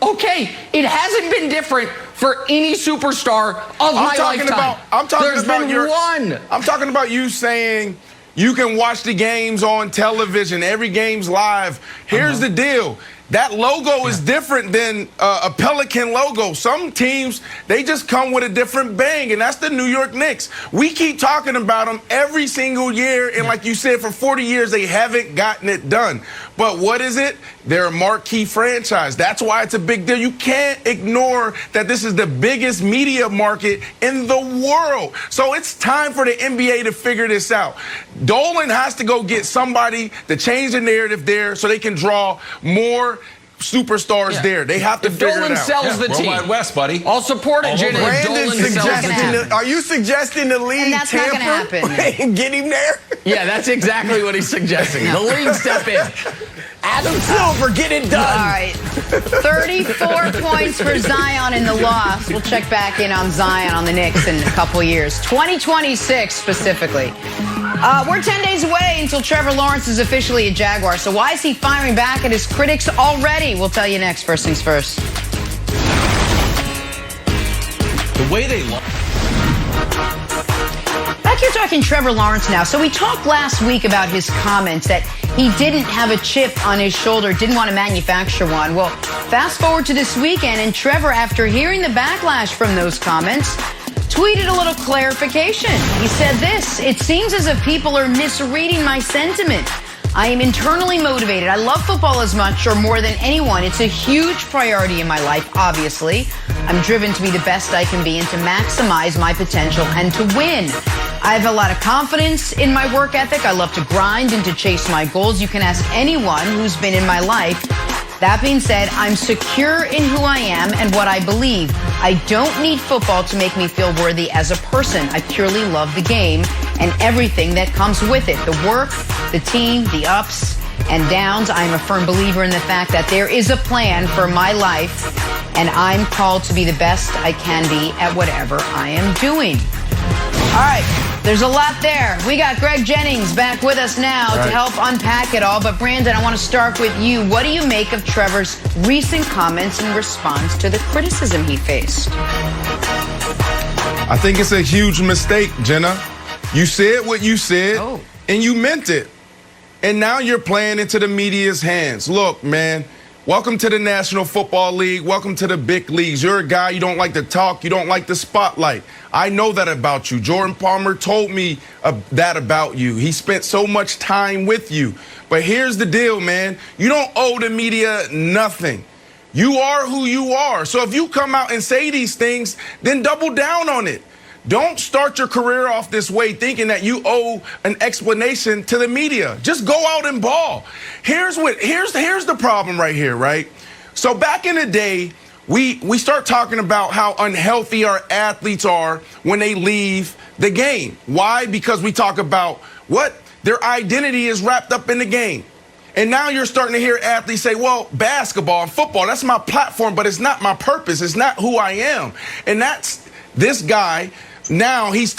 okay, it hasn't been different for any superstar of my lifetime. I'm talking There's about been one. I'm talking about you saying you can watch the games on television. Every game's live. Here's the deal. That logo is different than a Pelican logo. Some teams, they just come with a different bang, and that's the New York Knicks. We keep talking about them every single year, and like you said, for 40 years, they haven't gotten it done. But what is it? They're a marquee franchise. That's why it's a big deal. You can't ignore that this is the biggest media market in the world. So it's time for the NBA to figure this out. Dolan has to go get somebody to change the narrative there so they can draw more superstars there. They have to figure Dolan it out. sells the team. Worldwide West, buddy. I'll support it, Jenna. Are you suggesting the league tamper and get him there? Yeah, that's exactly what he's suggesting. The league step in. Adam Silver, get it done. All right. 34 points for Zion in the loss. We'll check back in on Zion on the Knicks in a couple years. 2026 specifically. We're 10 days away until Trevor Lawrence is officially a Jaguar. So why is he firing back at his critics already? We'll tell you next. First things first. The way they look. Back here talking Trevor Lawrence now. So we talked last week about his comments that he didn't have a chip on his shoulder, didn't want to manufacture one. Well, fast forward to this weekend, and Trevor, after hearing the backlash from those comments, tweeted a little clarification. He said this: "It seems as if people are misreading my sentiment. I am internally motivated. I love football as much or more than anyone. It's a huge priority in my life, obviously. I'm driven to be the best I can be and to maximize my potential and to win. I have a lot of confidence in my work ethic. I love to grind and to chase my goals. You can ask anyone who's been in my life. That being said, I'm secure in who I am and what I believe. I don't need football to make me feel worthy as a person. I purely love the game and everything that comes with it. The work, the team, the ups and downs. I'm a firm believer in the fact that there is a plan for my life, and I'm called to be the best I can be at whatever I am doing." All right. There's a lot there. We got Greg Jennings back with us now to help unpack it all. But Brandon, I want to start with you. What do you make of Trevor's recent comments in response to the criticism he faced? I think it's a huge mistake, Jenna. You said what you said, and you meant it. And now you're playing into the media's hands. Look, man, welcome to the National Football League. Welcome to the big leagues. You're a guy, you don't like to talk. You don't like the spotlight. I know that about you. Jordan Palmer told me that about you. He spent so much time with you. But here's the deal, man. You don't owe the media nothing. You are who you are. So if you come out and say these things, then double down on it. Don't start your career off this way thinking that you owe an explanation to the media. Just go out and ball. Here's the problem right here, right? So back in the day, we start talking about how unhealthy our athletes are when they leave the game. Why? Because we talk about what? Their identity is wrapped up in the game. And now you're starting to hear athletes say, well, basketball and football, that's my platform, but it's not my purpose. It's not who I am. And that's this guy. Now he's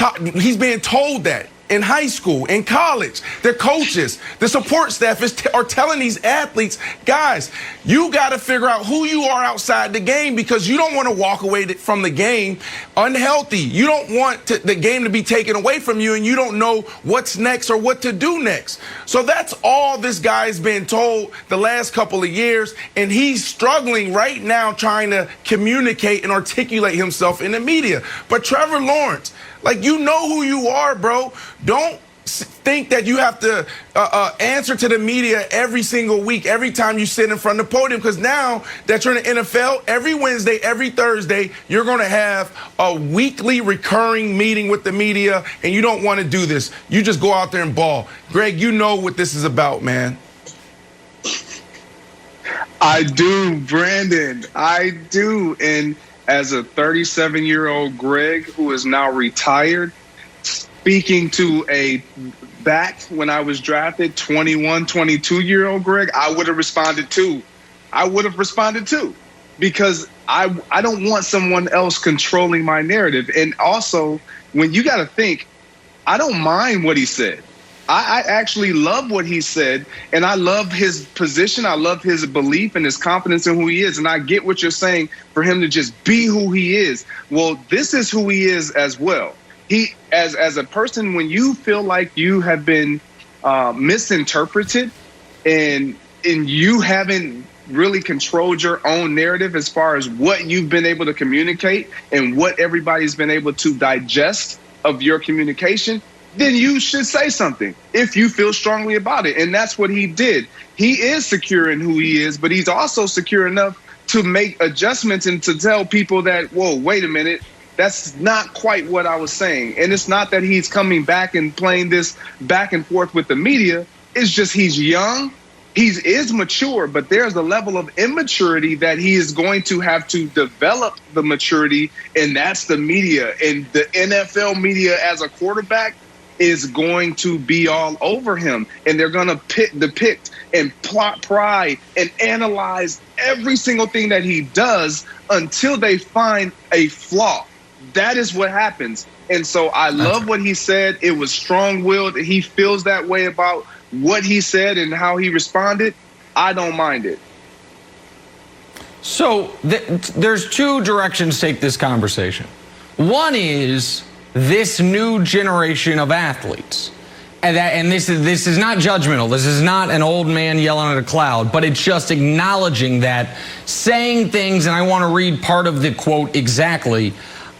being told that in high school, in college, their coaches, the support staff are telling these athletes, guys, you got to figure out who you are outside the game because you don't want to walk away from the game unhealthy. You don't want the game to be taken away from you and you don't know what's next or what to do next. So that's all this guy's been told the last couple of years, and he's struggling right now trying to communicate and articulate himself in the media. But Trevor Lawrence, like, you know who you are, bro. Don't think that you have to answer to the media every single week, every time you sit in front of the podium, because now that you're in the NFL, every Wednesday, every Thursday, you're going to have a weekly recurring meeting with the media, and you don't want to do this. You just go out there and ball. Greg, you know what this is about, man. I do, Brandon. I do. And as a 37-year-old Greg who is now retired, speaking to a back when I was drafted, 21, 22-year-old Greg, I would have responded too. Because I don't want someone else controlling my narrative. And also, when you got to think, I don't mind what he said. I actually love what he said, and I love his position. I love his belief and his confidence in who he is. And I get what you're saying for him to just be who he is. Well, this is who he is as well. He, as a person, when you feel like you have been misinterpreted and you haven't really controlled your own narrative as far as what you've been able to communicate and what everybody's been able to digest of your communication, then you should say something if you feel strongly about it. And that's what he did. He is secure in who he is, but he's also secure enough to make adjustments and to tell people that, whoa, wait a minute, that's not quite what I was saying. And it's not that he's coming back and playing this back and forth with the media. It's just he's young. He is mature, but there's a level of immaturity that he is going to have to develop the maturity, and that's the media. And the NFL media as a quarterback is going to be all over him, and they're going to depict and pry and analyze every single thing that he does until they find a flaw. That is what happens. And so I love what he said. It was strong-willed. He feels that way about what he said and how he responded. I don't mind it. So there's two directions to take this conversation. One is this new generation of athletes. And this is not judgmental. This is not an old man yelling at a cloud, but it's just acknowledging that, saying things, and I want to read part of the quote exactly,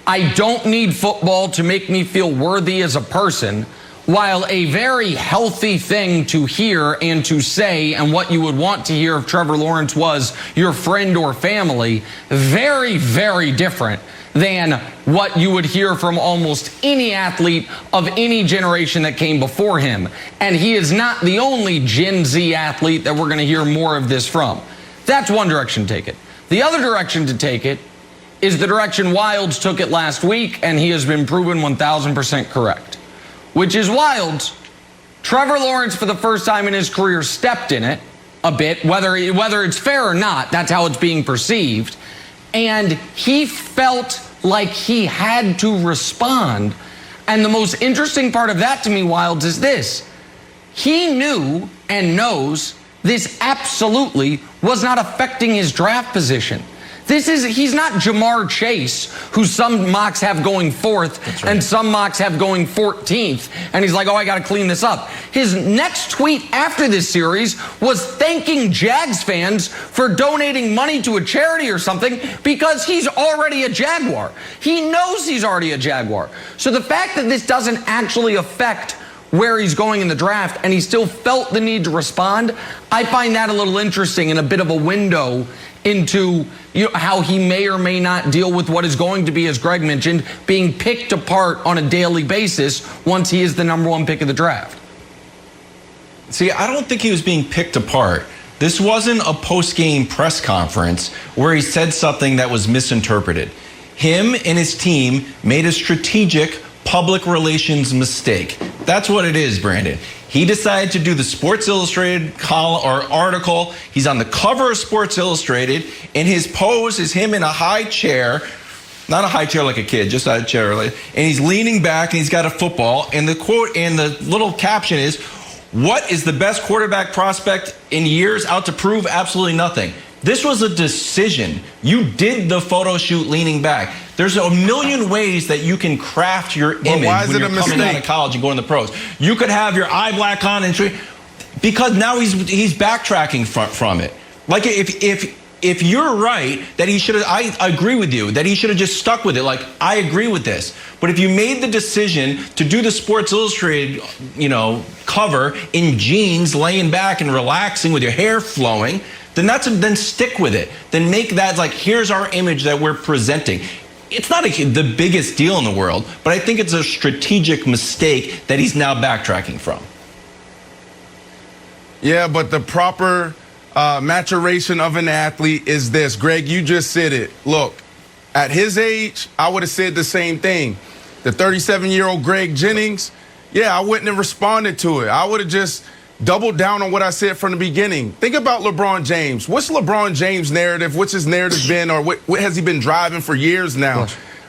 I don't need football to make me feel worthy as a person, while a very healthy thing to hear and to say, and what you would want to hear if Trevor Lawrence was your friend or family, very, very different than what you would hear from almost any athlete of any generation that came before him. And he is not the only Gen Z athlete that we're going to hear more of this from. That's one direction to take it. The other direction to take it is the direction Wildes took it last week, and he has been proven 1,000% correct, which is Wildes. Trevor Lawrence, for the first time in his career, stepped in it a bit, whether it's fair or not. That's how it's being perceived. And he felt like he had to respond. And the most interesting part of that to me, Wildes, is this. He knew and knows this absolutely was not affecting his draft position. He's not Jamar Chase, who some mocks have going 4th and some mocks have going 14th. And he's like, oh, I got to clean this up. His next tweet after this series was thanking Jags fans for donating money to a charity or something because he's already a Jaguar. He knows he's already a Jaguar. So the fact that this doesn't actually affect where he's going in the draft, and he still felt the need to respond. I find that a little interesting and a bit of a window into how he may or may not deal with what is going to be, as Greg mentioned, being picked apart on a daily basis once he is the #1 pick of the draft. See, I don't think he was being picked apart. This wasn't a post-game press conference where he said something that was misinterpreted. Him and his team made a strategic public relations mistake. That's what it is, Brandon. He decided to do the Sports Illustrated column or article. He's on the cover of Sports Illustrated, and his pose is him in a high chair, not a high chair like a kid, just a chair, and he's leaning back and he's got a football. And the quote and the little caption is, "What is the best quarterback prospect in years out to prove? Absolutely nothing." This was a decision. You did the photo shoot leaning back. There's a million ways that you can craft your image when you're coming out of college and going to the pros. You could have your eye black on and because now he's backtracking from it. Like if you're right that he should have, I agree with you that he should have just stuck with it. Like, I agree with this. But if you made the decision to do the Sports Illustrated, cover in jeans, laying back and relaxing with your hair flowing, then stick with it. Then make that like, here's our image that we're presenting. It's not the biggest deal in the world, but I think it's a strategic mistake that he's now backtracking from. Yeah, but the proper maturation of an athlete is this. Greg, you just said it. Look, at his age, I would have said the same thing. The 37-year-old Greg Jennings, I wouldn't have responded to it. I would have just doubled down on what I said from the beginning. Think about LeBron James. What's LeBron James' narrative? What's his narrative been, or what has he been driving for years now?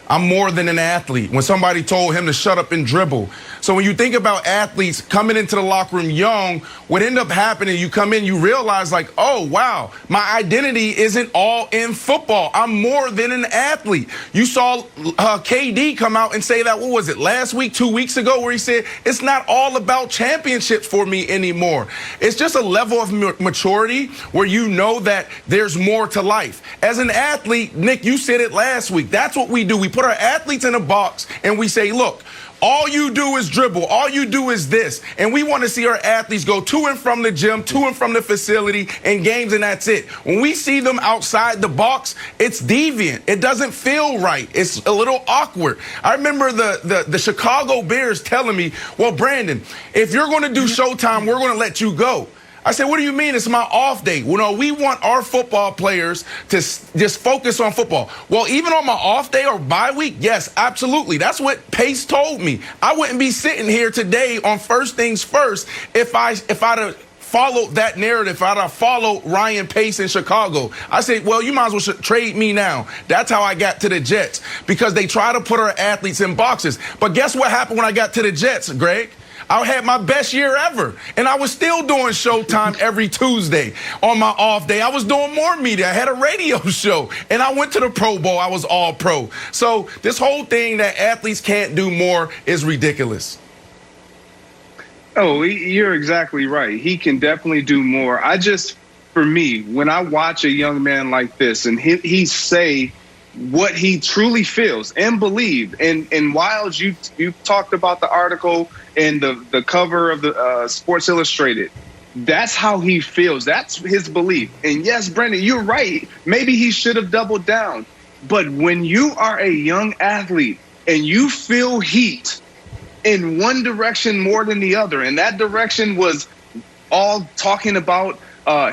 I'm more than an athlete. When somebody told him to shut up and dribble. So when you think about athletes coming into the locker room young, what end up happening, you come in, you realize like, oh, wow, my identity isn't all in football. I'm more than an athlete. You saw KD come out and say that, what was it, last week, 2 weeks ago, where he said, it's not all about championships for me anymore. It's just a level of maturity where you know that there's more to life. As an athlete, Nick, you said it last week. That's what we do. We put our athletes in a box and we say, look, all you do is dribble. All you do is this. And we want to see our athletes go to and from the gym, to and from the facility and games, and that's it. When we see them outside the box, it's deviant. It doesn't feel right. It's a little awkward. I remember the Chicago Bears telling me, well, Brandon, if you're going to do Showtime, we're going to let you go. I said, what do you mean it's my off day? Well, no, we want our football players to just focus on football. Well, even on my off day or bye week, yes, absolutely. That's what Pace told me. I wouldn't be sitting here today on First Things First if I'd have followed that narrative, if I'd have followed Ryan Pace in Chicago. I said, well, you might as well trade me now. That's how I got to the Jets, because they try to put our athletes in boxes. But guess what happened when I got to the Jets, Greg? I had my best year ever, and I was still doing Showtime every Tuesday. On my off day, I was doing more media. I had a radio show, and I went to the Pro Bowl. I was all pro. So this whole thing that athletes can't do more is ridiculous. Oh, you're exactly right. He can definitely do more. For me, when I watch a young man like this and he say what he truly feels and believe, and Wiles, you talked about the article and the cover of the Sports Illustrated. That's how he feels. That's his belief. And yes, Brandon, you're right. Maybe he should have doubled down. But when you are a young athlete and you feel heat in one direction more than the other, and that direction was all talking about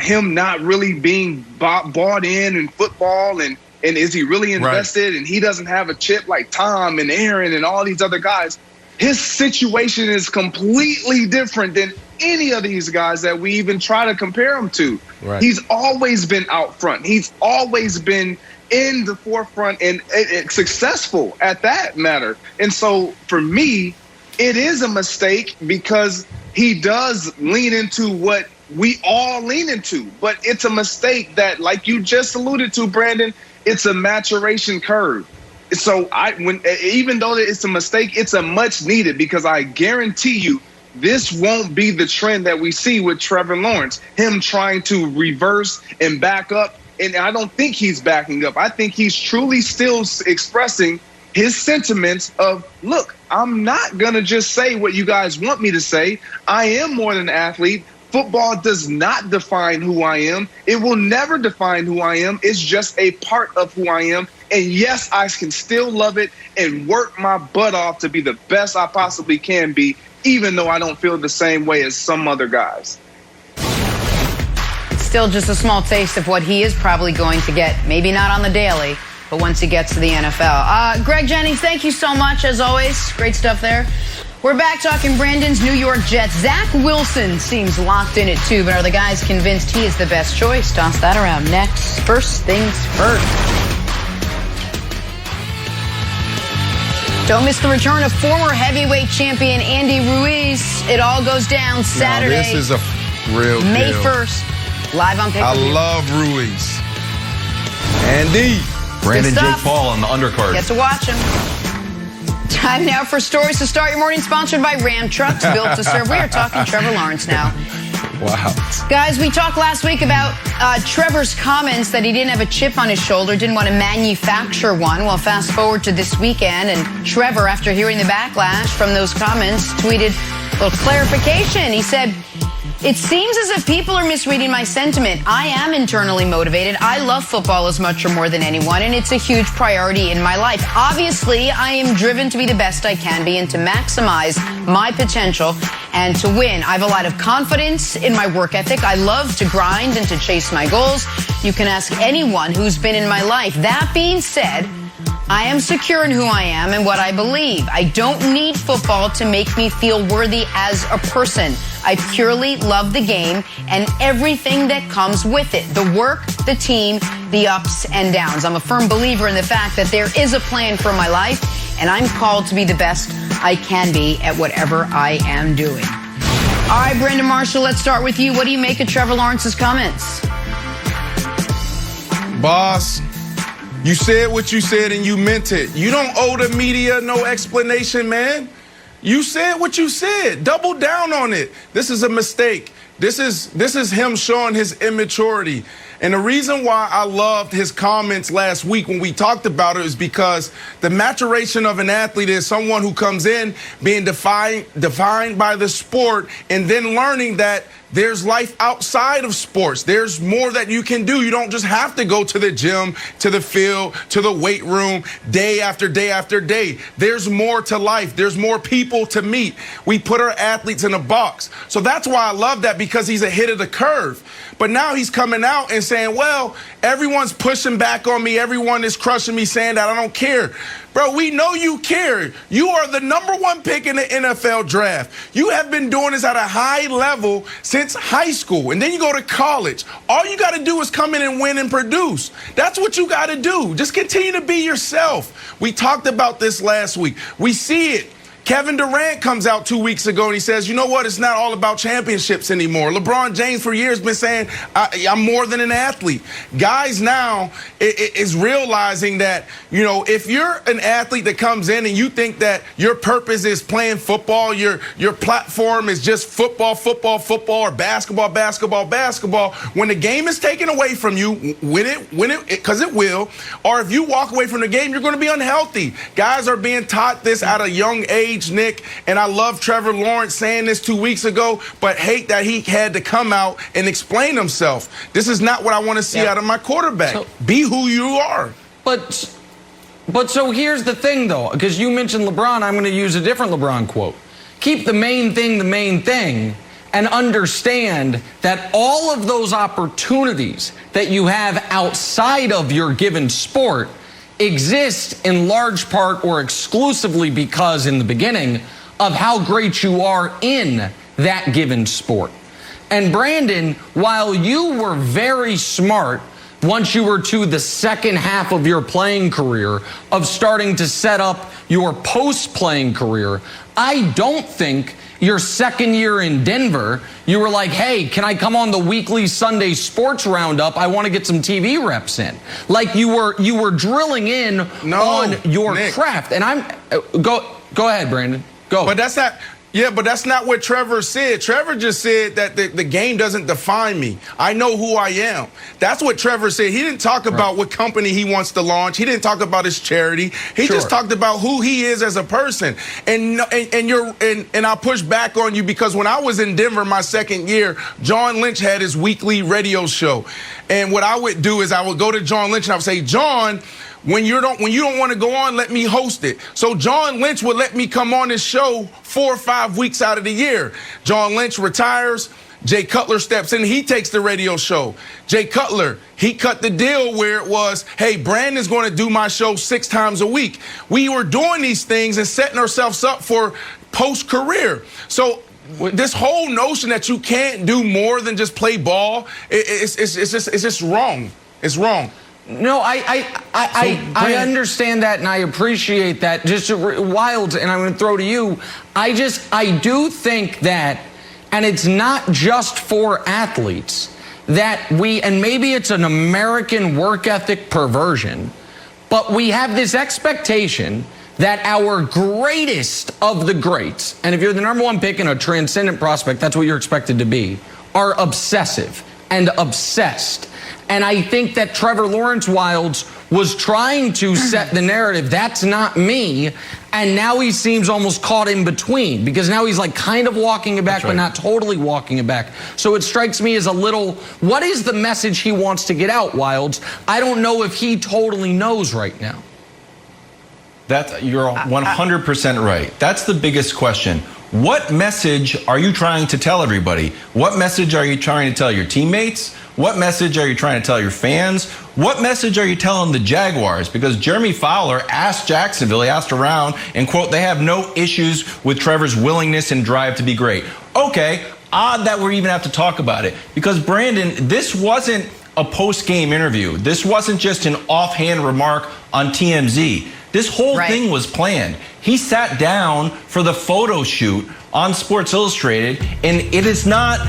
him not really being bought in football, and is he really invested? Right. And he doesn't have a chip like Tom and Aaron and all these other guys. His situation is completely different than any of these guys that we even try to compare him to. Right. He's always been out front. He's always been in the forefront and successful at that matter. And so for me, it is a mistake because he does lean into what we all lean into. But it's a mistake that, like you just alluded to, Brandon, it's a maturation curve. So even though it's a mistake, it's a much needed, because I guarantee you this won't be the trend that we see with Trevor Lawrence, him trying to reverse and back up. And I don't think he's backing up. I think he's truly still expressing his sentiments of, look, I'm not going to just say what you guys want me to say. I am more than an athlete. Football does not define who I am. It will never define who I am. It's just a part of who I am. And yes, I can still love it and work my butt off to be the best I possibly can be, even though I don't feel the same way as some other guys. Still just a small taste of what he is probably going to get. Maybe not on the daily, but once he gets to the NFL. Greg Jennings, thank you so much, as always. Great stuff there. We're back talking Brandon's New York Jets. Zach Wilson seems locked in it too, but are the guys convinced he is the best choice? Toss that around next. First things first. Don't miss the return of former heavyweight champion Andy Ruiz. It all goes down Saturday. Now, this is a real May deal. 1st. Live on pay-per-view. I love Ruiz. Andy. Brandon Good Jake stuff. Paul on the undercard. Get to watch him. Time now for Stories to Start Your Morning, sponsored by Ram Trucks, built to serve. We are talking Trevor Lawrence now. Wow. Guys, we talked last week about Trevor's comments that he didn't have a chip on his shoulder, didn't want to manufacture one. Well, fast forward to this weekend, and Trevor, after hearing the backlash from those comments, tweeted a little clarification. He said, "It seems as if people are misreading my sentiment. I am internally motivated. I love football as much or more than anyone, and it's a huge priority in my life. Obviously, I am driven to be the best I can be and to maximize my potential and to win. I have a lot of confidence in my work ethic. I love to grind and to chase my goals. You can ask anyone who's been in my life. That being said, I am secure in who I am and what I believe. I don't need football to make me feel worthy as a person. I purely love the game and everything that comes with it. The work, the team, the ups and downs. I'm a firm believer in the fact that there is a plan for my life, and I'm called to be the best I can be at whatever I am doing." All right, Brandon Marshall, let's start with you. What do you make of Trevor Lawrence's comments? Boss, you said what you said and you meant it. You don't owe the media no explanation, man. You said what you said. Double down on it. This is a mistake. This is him showing his immaturity. And the reason why I loved his comments last week when we talked about it is because the maturation of an athlete is someone who comes in being defined by the sport and then learning that there's life outside of sports. There's more that you can do. You don't just have to go to the gym, to the field, to the weight room day after day after day. There's more to life. There's more people to meet. We put our athletes in a box. So that's why I love that, because he's ahead of the curve. But now he's coming out and saying, well, everyone's pushing back on me. Everyone is crushing me, saying that I don't care. Bro, we know you care. You are the #1 pick in the NFL draft. You have been doing this at a high level since high school. And then you go to college. All you got to do is come in and win and produce. That's what you got to do. Just continue to be yourself. We talked about this last week. We see it. Kevin Durant comes out 2 weeks ago and he says, you know what? It's not all about championships anymore. LeBron James for years been saying, I'm more than an athlete. Guys now is realizing that, you know, if you're an athlete that comes in and you think that your purpose is playing football, your platform is just football, or basketball, when the game is taken away from you, win it, because it will, or if you walk away from the game, you're going to be unhealthy. Guys are being taught this at a young age, Nick, and I love Trevor Lawrence saying this 2 weeks ago, but hate that he had to come out and explain himself. This is not what I want to see out of my quarterback. So, be who you are. But so here's the thing, though, because you mentioned LeBron, I'm going to use a different LeBron quote. Keep the main thing, and understand that all of those opportunities that you have outside of your given sport exist in large part or exclusively because in the beginning of how great you are in that given sport. And Brandon, while you were very smart once you were to the second half of your playing career of starting to set up your post-playing career, I don't think your second year in Denver, you were like, hey, can I come on the weekly Sunday sports roundup? I want to get some TV reps in. Like you were drilling in on your craft. And I'm go ahead, Brandon. Go. But that's not. Yeah, but that's not what Trevor said. Trevor just said that the game doesn't define me. I know who I am. That's what Trevor said. He didn't talk about what company he wants to launch. He didn't talk about his charity. He just talked about who he is as a person. And I'll push back on you because when I was in Denver my second year, John Lynch had his weekly radio show. And what I would do is I would go to John Lynch and I would say, John, when you don't want to go on, let me host it. So John Lynch would let me come on his show 4 or 5 weeks out of the year. John Lynch retires. Jay Cutler steps in. He takes the radio show. Jay Cutler, he cut the deal where it was, hey, Brandon's going to do my show 6 times a week. We were doing these things and setting ourselves up for post-career. So this whole notion that you can't do more than just play ball, it's just wrong. It's wrong. No, I understand that and I appreciate that. Just Wilds, and I'm going to throw to you. I do think that, and it's not just for athletes, that and maybe it's an American work ethic perversion, but we have this expectation that our greatest of the greats, and if you're the #1 pick and a transcendent prospect, that's what you're expected to be, are obsessive and obsessed. And I think that Trevor Lawrence Wilds was trying to set the narrative, that's not me, and now he seems almost caught in between, because now he's like kind of walking it back, but not totally walking it back. So it strikes me as a little, what is the message he wants to get out, Wilds? I don't know if he totally knows right now. You're 100% right. That's the biggest question. What message are you trying to tell everybody? What message are you trying to tell your teammates? What message are you trying to tell your fans? What message are you telling the Jaguars? Because Jeremy Fowler asked Jacksonville, he asked around, and quote, they have no issues with Trevor's willingness and drive to be great. Okay, odd that we even have to talk about it. Because Brandon, this wasn't a post-game interview. This wasn't just an offhand remark on TMZ. This whole thing was planned. He sat down for the photo shoot on Sports Illustrated, and it is not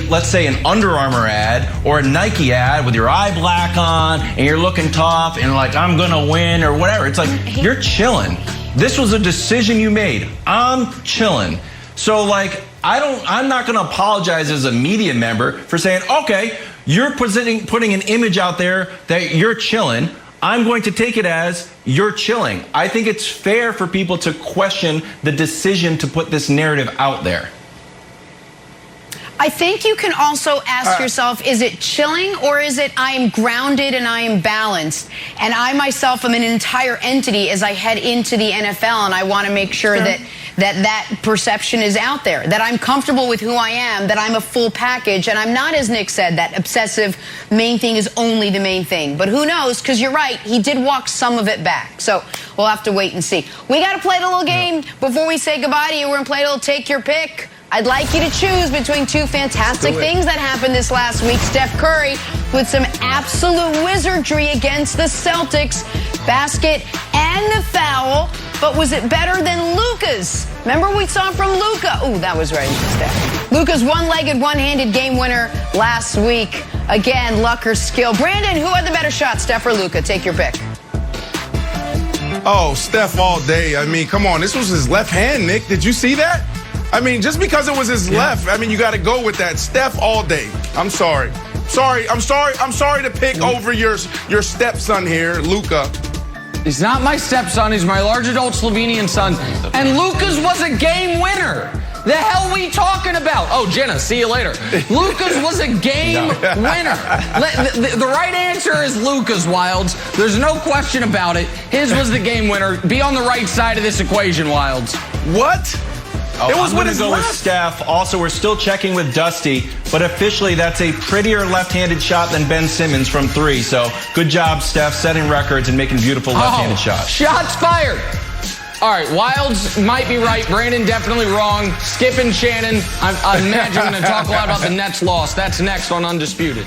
let's say, an Under Armour ad or a Nike ad with your eye black on and you're looking tough and like, I'm gonna win or whatever. It's like, you're chilling. This was a decision you made. I'm chilling. So like, I'm not gonna apologize as a media member for saying, okay, you're putting an image out there that you're chilling. I'm going to take it as you're chilling. I think it's fair for people to question the decision to put this narrative out there. I think you can also ask yourself, is it chilling or is it I am grounded and I am balanced? And I myself am an entire entity as I head into the NFL, and I want to make sure that perception is out there, that I'm comfortable with who I am, that I'm a full package, and I'm not, as Nick said, that obsessive main thing is only the main thing. But who knows, because you're right, he did walk some of it back. So we'll have to wait and see. We got to play the little game before we say goodbye to you. We're going to play a little Take Your Pick. I'd like you to choose between 2 fantastic things that happened this last week. Steph Curry with some absolute wizardry against the Celtics, basket and the foul. But was it better than Luka's? Remember we saw from Luka? Ooh, that was right, Steph. Luka's one-legged, one-handed game winner last week. Again, luck or skill. Brandon, who had the better shot, Steph or Luka? Take your pick. Oh, Steph all day. I mean, come on. This was his left hand, Nick. Did you see that? I mean, just because it was his left, I mean, you got to go with that. Steph all day. I'm sorry. I'm sorry to pick over your stepson here, Luka. He's not my stepson. He's my large adult Slovenian son. And Luka's was a game winner. The hell we talking about? Oh, Jenna, see you later. Luka's was a game winner. The right answer is Luka's, Wilds. There's no question about it. His was the game winner. Be on the right side of this equation, Wilds. What? It was with his left. Steph. Also, we're still checking with Dusty, but officially that's a prettier left-handed shot than Ben Simmons from 3. So good job, Steph, setting records and making beautiful left-handed shots. Shots fired. All right, Wilds might be right. Brandon definitely wrong. Skip and Shannon, I imagine, going to talk a lot about the Nets loss. That's next on Undisputed.